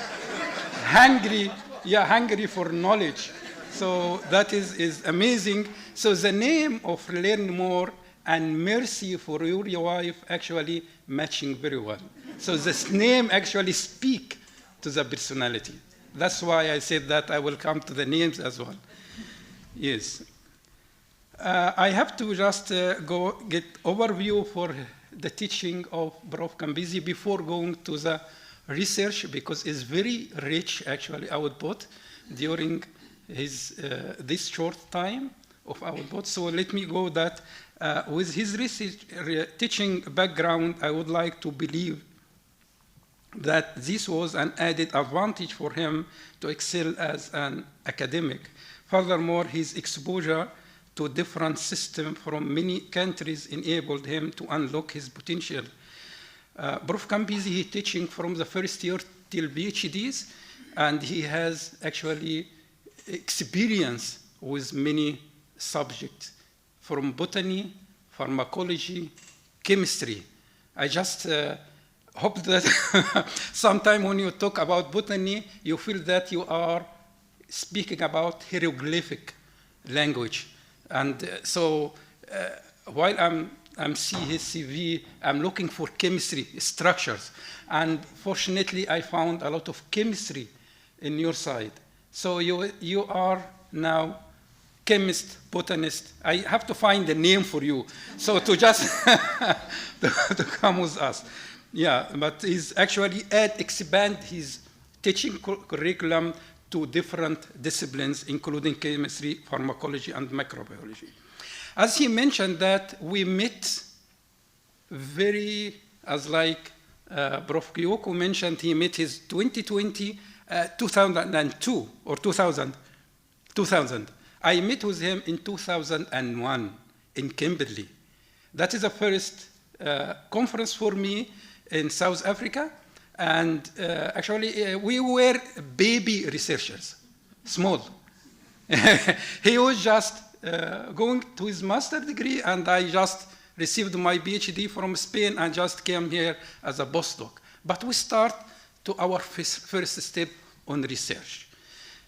hungry for knowledge. So that is amazing. So the name of Learnmore and Mercy for your wife actually matching very well. So this name actually speak to the personality. That's why I said that I will come to the names as well. Yes. I have to just go get overview for the teaching of Prof. Kambizi before going to the research, because it's very rich, actually, output during his, this short time of output. So let me go that with his research, teaching background, I would like to believe that this was an added advantage for him to excel as an academic. Furthermore, his exposure to different systems from many countries enabled him to unlock his potential. Prof. Kambizi, he teaching from the first year till PhDs, and he has actually experience with many subjects, from botany, pharmacology, chemistry. I just hope that sometime when you talk about botany, you feel that you are speaking about hieroglyphic language. And so while I'm seeing his CV, I'm looking for chemistry structures. And fortunately, I found a lot of chemistry in your side. So you are now chemist, botanist. I have to find a name for you. So to just to come with us. Yeah, but he's actually expand his teaching curriculum to different disciplines, including chemistry, pharmacology, and microbiology. As he mentioned that we met very, as like Prof. Kyoko mentioned, he met his 2020, 2002, or 2000. I met with him in 2001 in Kimberley. That is the first conference for me in South Africa. And actually, we were baby researchers, small. He was just going to his master's degree, and I just received my PhD from Spain and just came here as a postdoc. But we start to our first step on research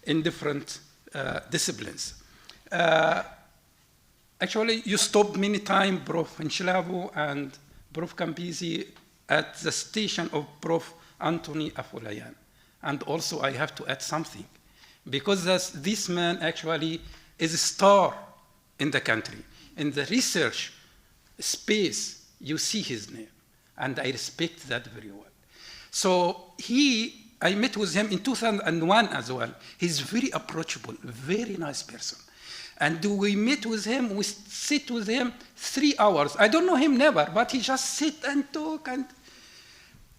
in different disciplines. Actually, you stopped many times, Prof. Nchilavo and Prof. Kambizi, at the station of Prof. Anthony Afolayan. And also I have to add something, because this man actually is a star in the country. In the research space, you see his name, and I respect that very well. So I met with him in 2001 as well. He's very approachable, very nice person. And we met with him, we sit with him 3 hours. I don't know him never, but he just sit and talk, and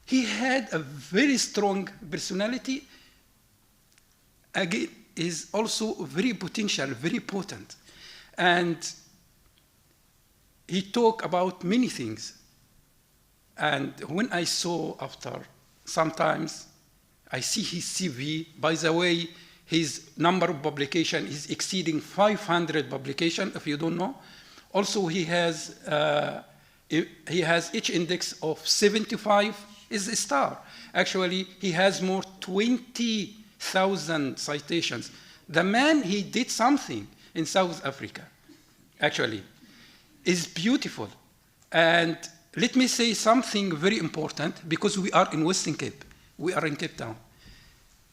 he had a very strong personality. Again, is also very potential, very potent. And he talked about many things. And when I saw after, sometimes I see his CV. By the way, his number of publications is exceeding 500 publications, if you don't know. Also, he has each index of 75, is a star. Actually, he has more 20,000 citations. The man, he did something in South Africa, actually, is beautiful. And let me say something very important, because we are in Western Cape. We are in Cape Town.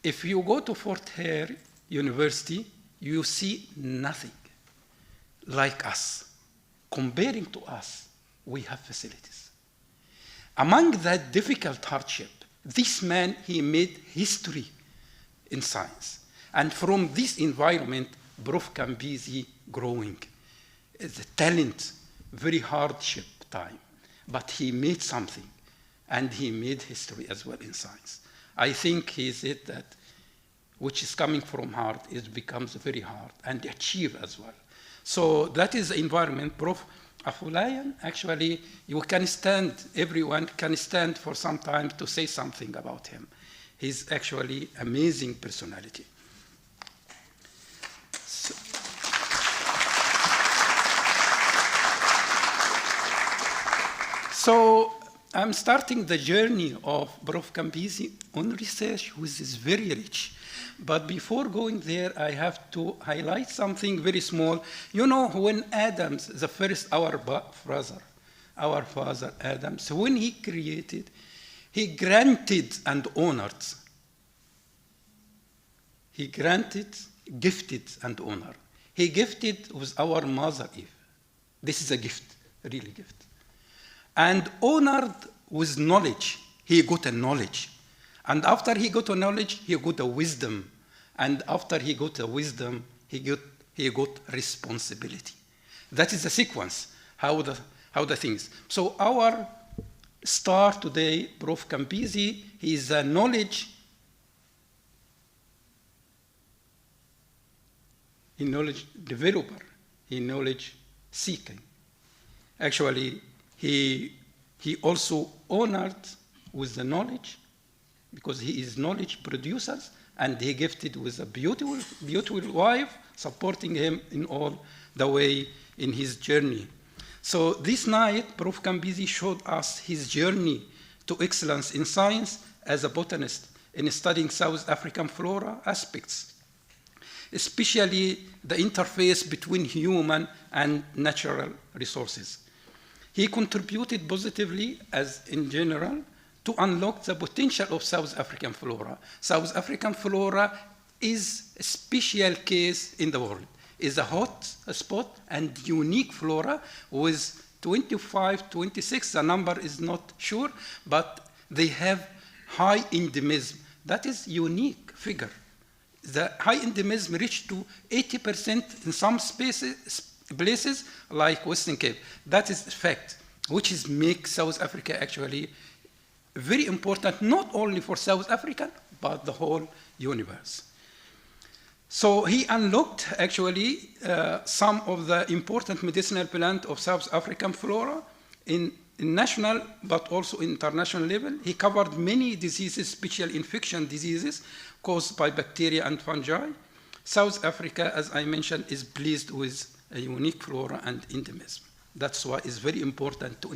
If you go to Fort Hare University, you see nothing like us. Comparing to us, we have facilities. Among that difficult hardship, this man, he made history in science. And from this environment, Prof. Kambizi growing. It's a talent, very hardship time. But he made something, and he made history as well in science. I think he said that which is coming from hard, it becomes very hard, and achieve as well. So that is the environment. Prof. Afolayan, actually, you can stand, everyone can stand for some time to say something about him. He's actually amazing personality. So I'm starting the journey of Prof. Kambizi on research, which is very rich. But before going there, I have to highlight something very small. You know, when Adams, the first, our father Adams, when he created, he granted and honored. He granted, gifted, and honored. He gifted with our mother Eve. This is a gift, really gift. And honored with knowledge. He got a knowledge. And after he got a knowledge, he got a wisdom. And after he got a wisdom, he got responsibility. That is the sequence, how the things. So our star today, Prof. Kambizi, he is a knowledge developer, he knowledge seeking. Actually, he also honored with the knowledge because he is knowledge producers, and he gifted with a beautiful wife supporting him in all the way in his journey. So this night, Prof. Kambizi showed us his journey to excellence in science as a botanist in studying South African flora aspects, especially the interface between human and natural resources. He contributed positively, as in general, to unlock the potential of South African flora. South African flora is a special case in the world. It's a hot spot and unique flora with 25, 26, the number is not sure, but they have high endemism. That is unique figure. The high endemism reached to 80% in some places like Western Cape. That is a fact, which is make South Africa actually very important, not only for South Africa, but the whole universe. So he unlocked actually some of the important medicinal plants of South African flora in national, but also international level. He covered many diseases, special infection diseases caused by bacteria and fungi. South Africa, as I mentioned, is blessed with a unique flora and endemism. That's why it's very important to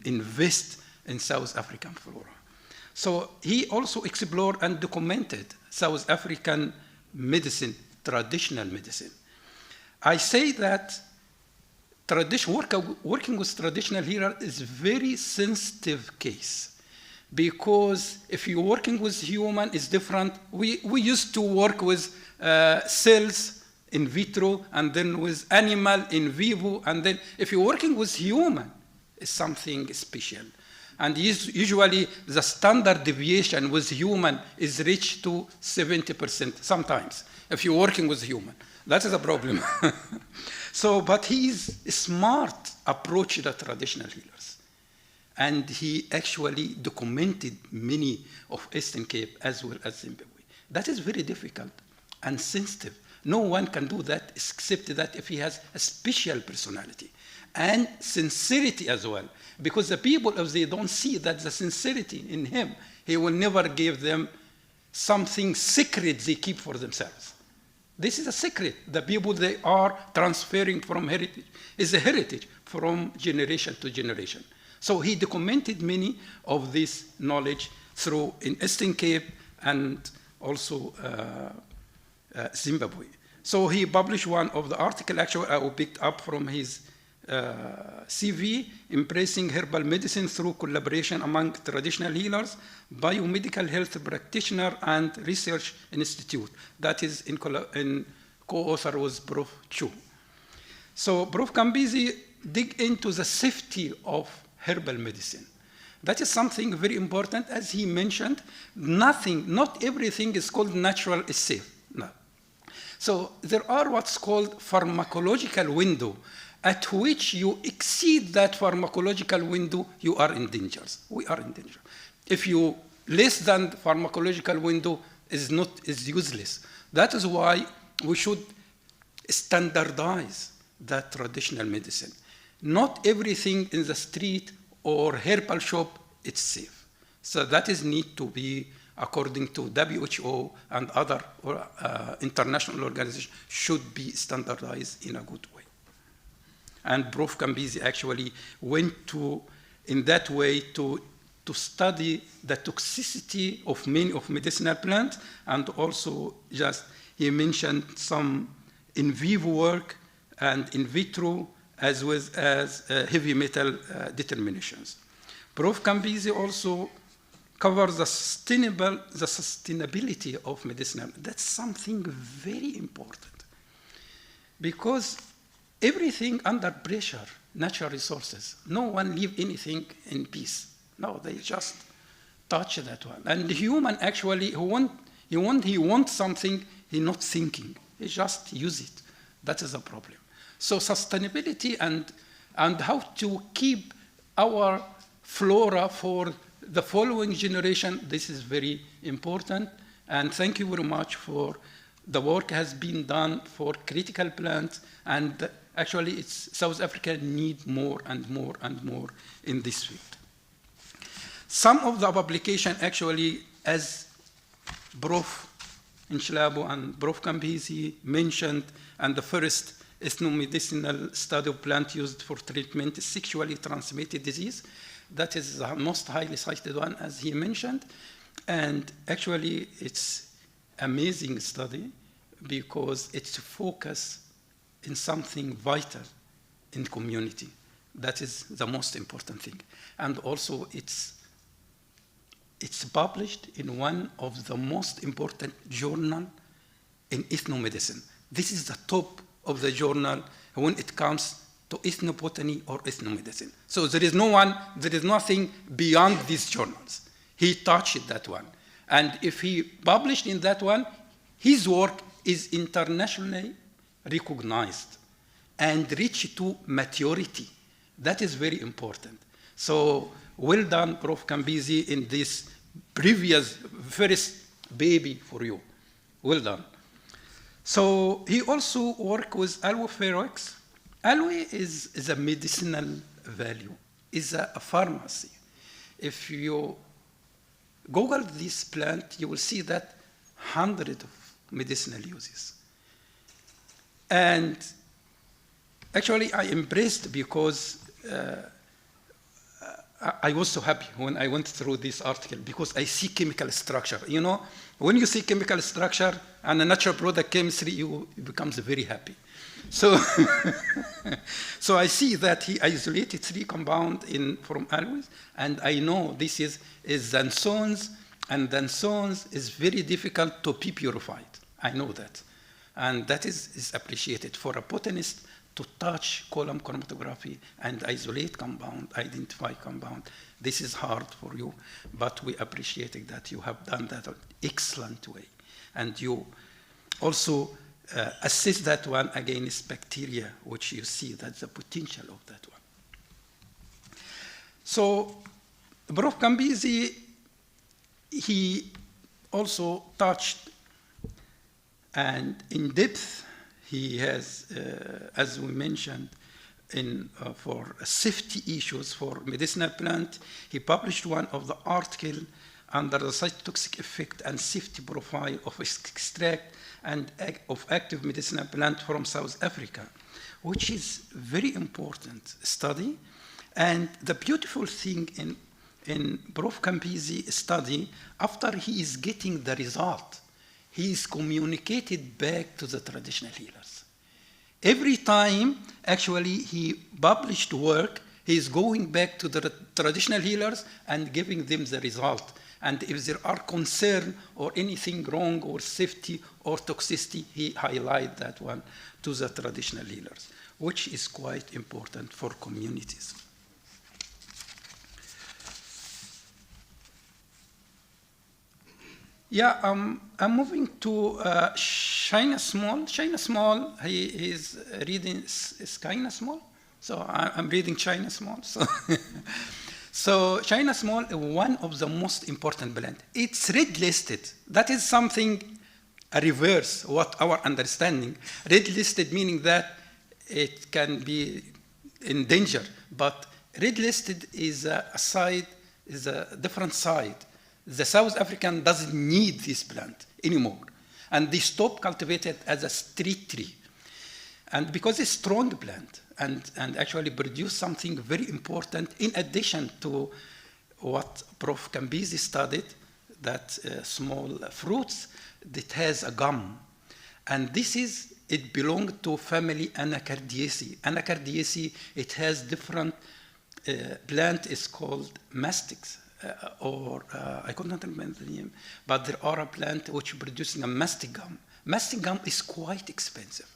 invest in South African flora. So he also explored and documented South African medicine, traditional medicine. I say that working with traditional healer is a very sensitive case, because if you're working with human, it's different. We used to work with cells in vitro, and then with animal in vivo, and then if you're working with human, it's something special. And usually the standard deviation with human is reached to 70% sometimes, if you're working with human. That is a problem. So, but he's a smart approach to the traditional healers. And he actually documented many of Eastern Cape as well as Zimbabwe. That is very difficult and sensitive. No one can do that except that if he has a special personality and sincerity as well. Because the people, if they don't see that the sincerity in him, he will never give them something secret they keep for themselves. This is a secret. The people they are transferring from heritage is a heritage from generation to generation. So he documented many of this knowledge through in Eastern Cape and also Zimbabwe. So he published one of the articles, actually I picked up from his CV, embracing herbal medicine through collaboration among traditional healers, biomedical health practitioner, and research institute. That is in co-author with Prof. Chu. So Prof. Kambizi dig into the safety of herbal medicine. That is something very important. As he mentioned, not everything is called natural is safe. No. So there are what's called pharmacological window, at which you exceed that pharmacological window, you are in danger. We are in danger. If you less than pharmacological window is useless. That is why we should standardize that traditional medicine. Not everything in the street or herbal shop is safe. So that is need to be according to WHO and other international organizations should be standardized in a good way. And Prof. Kambizi actually went to, in that way, to study the toxicity of many of medicinal plants, and also just, he mentioned some in vivo work and in vitro, as well as heavy metal determinations. Prof. Kambizi also covers the sustainability of medicinal. That's something very important, because everything under pressure, natural resources, no one leave anything in peace. No, they just touch that one. And the human actually, he wants something, he's not thinking, he just use it. That is a problem. So sustainability and how to keep our flora for the following generation, this is very important. And thank you very much for the work has been done for critical plants, and actually South Africa need more and more and more in this field. Some of the publication actually, as Prof. Nhlabo and Prof. Kambizi mentioned, and the first ethnomedicinal study of plant used for treatment is sexually transmitted disease. That is the most highly cited one, as he mentioned. And actually, it's amazing study because it's focused in something vital in community. That is the most important thing. And also, it's published in one of the most important journal in ethnomedicine. This is the top of the journal when it comes to ethnobotany or ethnomedicine. So there is nothing beyond these journals. He touched that one. And if he published in that one, his work is internationally recognized and reached to maturity. That is very important. So well done, Prof. Kambizi, in this previous first baby for you. Well done. So he also worked with aloe ferox. Aloe is a medicinal value, is a pharmacy. If you Google this plant, you will see that hundreds of medicinal uses. And actually, I embraced because I was so happy when I went through this article because I see chemical structure. You know, when you see chemical structure and a natural product chemistry, you becomes very happy. So, so I see that he isolated 3 compounds from aloes, and I know this is dansones, and dansones is very difficult to be purified. I know that. And that is appreciated for a botanist to touch column chromatography and isolate compound, identify compound. This is hard for you, but we appreciate that you have done that in an excellent way. And you also assess that one against bacteria, which you see that's the potential of that one. So Prof. Kambizi, he also touched and in depth, he has, as we mentioned, for safety issues for medicinal plant, he published one of the article under the cytotoxic effect and safety profile of extract and of active medicinal plant from South Africa, which is very important study. And the beautiful thing in Prof. Kambizi study, after he is getting the result, he is communicated back to the traditional healers. Every time, actually, he published work, he is going back to the traditional healers and giving them the result. And if there are concerns or anything wrong or safety or toxicity, he highlights that one to the traditional healers, which is quite important for communities. Yeah, I'm moving to China Small. China Small, he is reading China Small. So I'm reading China Small. So, so China Small is one of the most important plants. It's red listed. That is something a reverse what our understanding. Red listed meaning that it can be in danger, but red listed is a side, is a different side. The South African doesn't need this plant anymore. And they stop cultivating it as a street tree. And because it's a strong plant and actually produce something very important in addition to what Prof. Kambizi studied, that small fruits that has a gum. And this is, it belongs to family Anacardiaceae. Anacardiaceae, it has different plant is called mastics. I could not remember the name, but there are a plant which producing a mastic gum. Mastic gum is quite expensive.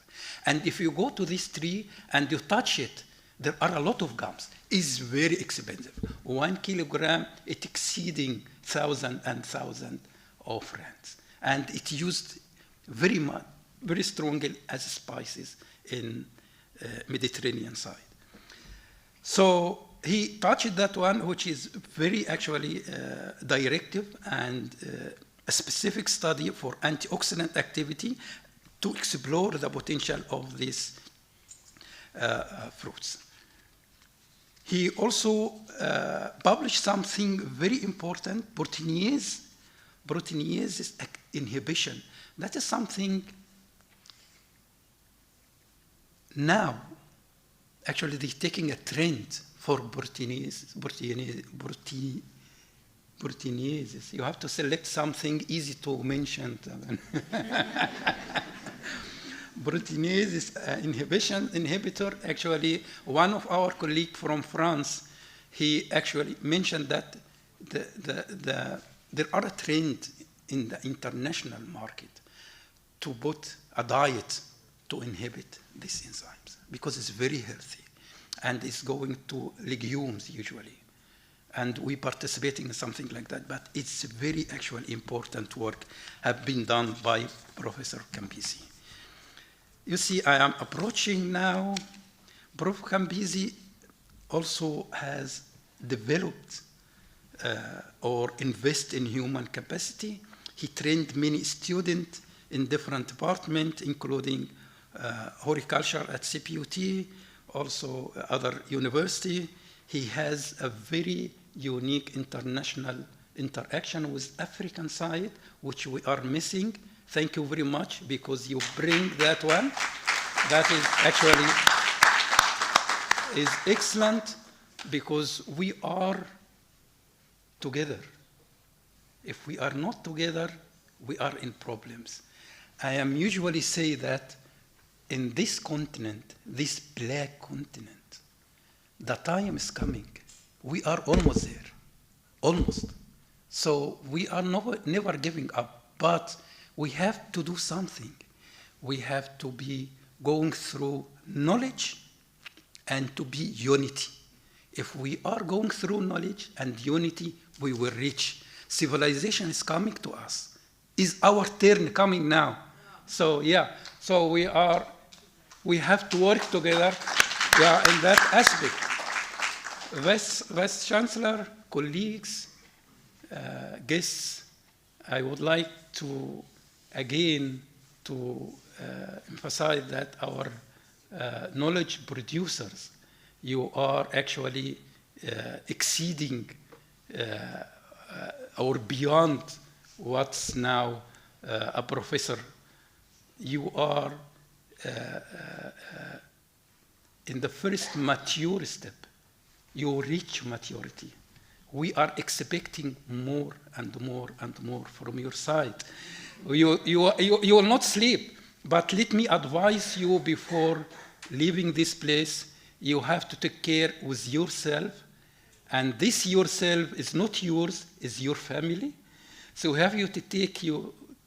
And if you go to this tree and you touch it, there are a lot of gums. It's very expensive. 1 kilogram, it's exceeding 1,000 and 1,000 of rands. And it's used very much, very strongly as spices in Mediterranean side. So he touched that one, which is very actually directive and a specific study for antioxidant activity to explore the potential of these fruits. He also published something very important, proteinase inhibition. That is something now, actually they're taking a trend for proteinases. You have to select something easy to mention. Proteinase inhibitor, actually, one of our colleagues from France, he actually mentioned that there are a trend in the international market to put a diet to inhibit these enzymes because it's very healthy and it's going to legumes usually. And we participating in something like that, but it's very actually important work have been done by Professor Kambizi. You see, I am approaching now. Prof. Kambizi also has developed or invest in human capacity. He trained many students in different departments, including horticulture at CPUT, also other university. He has a very unique international interaction with African side, which we are missing. Thank you very much because you bring that one. That is actually is excellent because we are together. If we are not together, we are in problems. I am usually say that in this continent, this black continent, the time is coming. We are almost there, almost. So we are never giving up, but we have to do something. We have to be going through knowledge and to be unity. If we are going through knowledge and unity, we will reach. Civilization is coming to us. Is our turn coming now? So yeah, so we have to work together in that aspect. Vice Chancellor, colleagues, guests, I would like to again to emphasize that our knowledge producers, you are actually exceeding or beyond what's now a professor. You are in the first mature step. You reach maturity. We are expecting more and more and more from your side. You will not sleep, but let me advise you before leaving this place, you have to take care with yourself, and this yourself is not yours, it's your family. So have you to take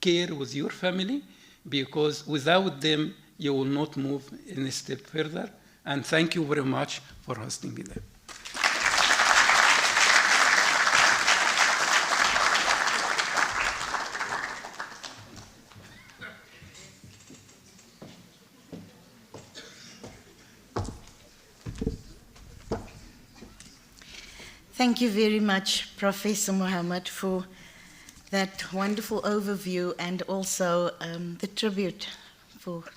care with your family, because without them, you will not move a step further. And thank you very much for hosting me there. Thank you very much, Professor Mohammed, for that wonderful overview and also the tribute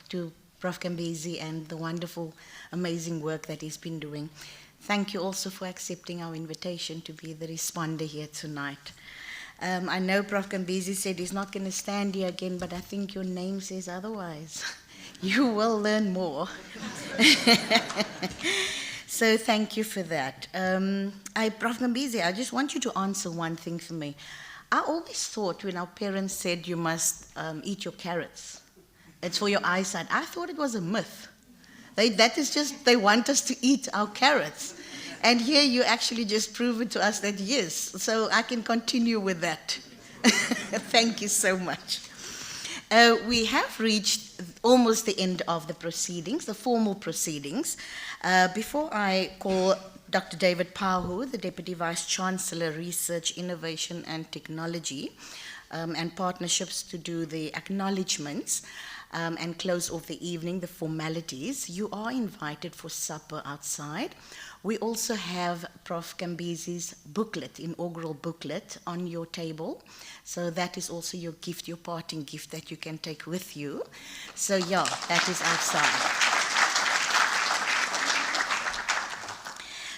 to Prof. Kambizi and the wonderful, amazing work that he's been doing. Thank you also for accepting our invitation to be the responder here tonight. I know Prof. Kambizi said he's not going to stand here again, but I think your name says otherwise. You will learn more. So thank you for that. Prof. Kambizi, I just want you to answer one thing for me. I always thought when our parents said you must eat your carrots, it's for your eyesight, I thought it was a myth. That is just, they want us to eat our carrots. And here you actually just prove it to us that yes, so I can continue with that. Thank you so much. We have reached almost the end of the proceedings, the formal proceedings. Before I call Dr. David Pahu, the Deputy Vice Chancellor, Research, Innovation and Technology, and Partnerships, to do the acknowledgements and close off the evening, the formalities, you are invited for supper outside. We also have Prof. Kambizi's booklet, inaugural booklet, on your table. So that is also your gift, your parting gift that you can take with you. So yeah, that is outside.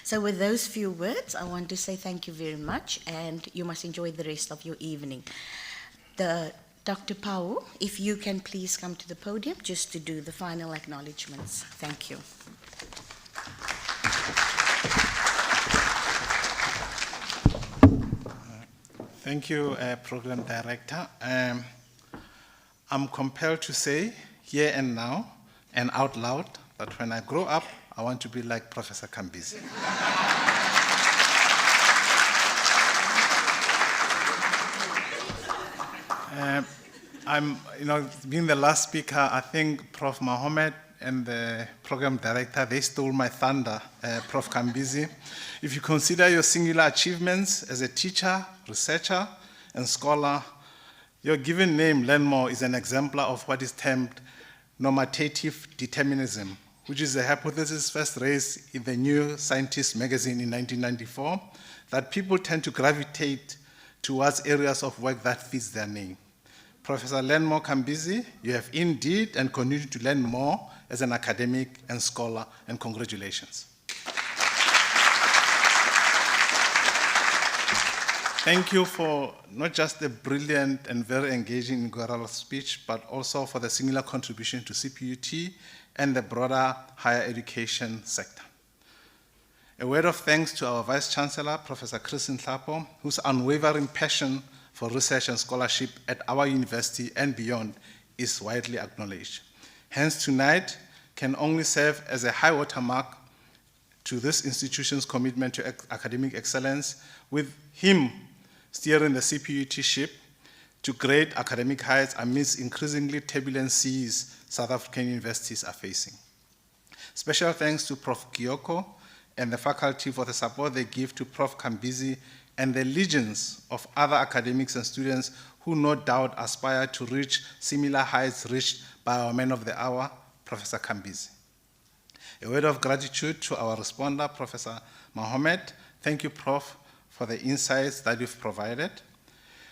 So with those few words, I want to say thank you very much, and you must enjoy the rest of your evening. Dr. Pau, if you can please come to the podium just to do the final acknowledgements. Thank you. Thank you, Program Director. I'm compelled to say here and now and out loud that when I grow up, I want to be like Professor Kambizi. Being the last speaker, I think Prof. Mohammed and the program director, they stole my thunder, Prof. Kambizi. If you consider your singular achievements as a teacher, researcher, and scholar, your given name, Learnmore, is an exemplar of what is termed normative determinism, which is a hypothesis first raised in the New Scientist magazine in 1994, that people tend to gravitate towards areas of work that fits their name. Professor Learnmore Kambizi, you have indeed and continue to learn more as an academic and scholar, and congratulations. Thank you for not just the brilliant and very engaging inaugural speech, but also for the singular contribution to CPUT and the broader higher education sector. A word of thanks to our Vice Chancellor, Professor Chris Nhlapo, whose unwavering passion for research and scholarship at our university and beyond is widely acknowledged. Hence, tonight can only serve as a high watermark to this institution's commitment to academic excellence, with him steering the CPUT ship to great academic heights amidst increasingly turbulent seas South African universities are facing. Special thanks to Prof. Kioko and the faculty for the support they give to Prof. Kambizi and the legions of other academics and students who no doubt aspire to reach similar heights reached by our man of the hour, Professor Kambizi. A word of gratitude to our responder, Professor Mohammed. Thank you, Prof, for the insights that you've provided.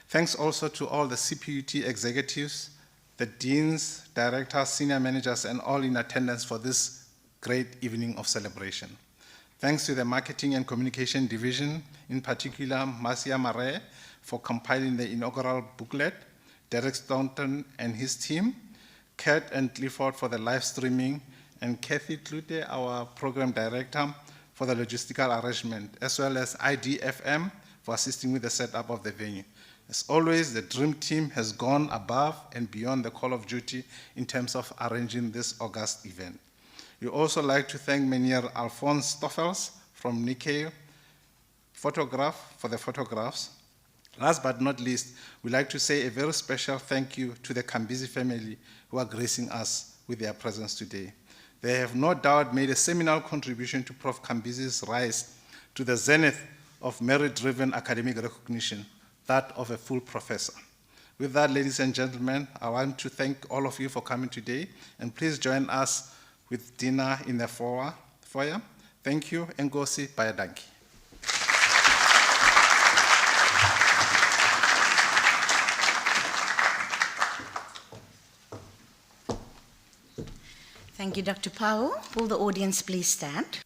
Thanks also to all the CPUT executives, the deans, directors, senior managers, and all in attendance for this great evening of celebration. Thanks to the Marketing and Communication Division, in particular, Marcia Mare, for compiling the inaugural booklet, Derek Staunton and his team, Kurt and Clifford for the live streaming, and Kathy Klute, our program director, for the logistical arrangement, as well as IDFM for assisting with the setup of the venue. As always, the dream team has gone above and beyond the call of duty in terms of arranging this august event. We also like to thank Meneer Alphonse Stoffels from Nikkei Photograph for the photographs. Last but not least, we'd like to say a very special thank you to the Kambizi family who are gracing us with their presence today. They have no doubt made a seminal contribution to Prof. Kambizi's rise to the zenith of merit-driven academic recognition, that of a full professor. With that, ladies and gentlemen, I want to thank all of you for coming today, and please join us with dinner in the foyer. Thank you, Ngosi Bayadanki. Thank you, Dr. Powell. Will the audience please stand?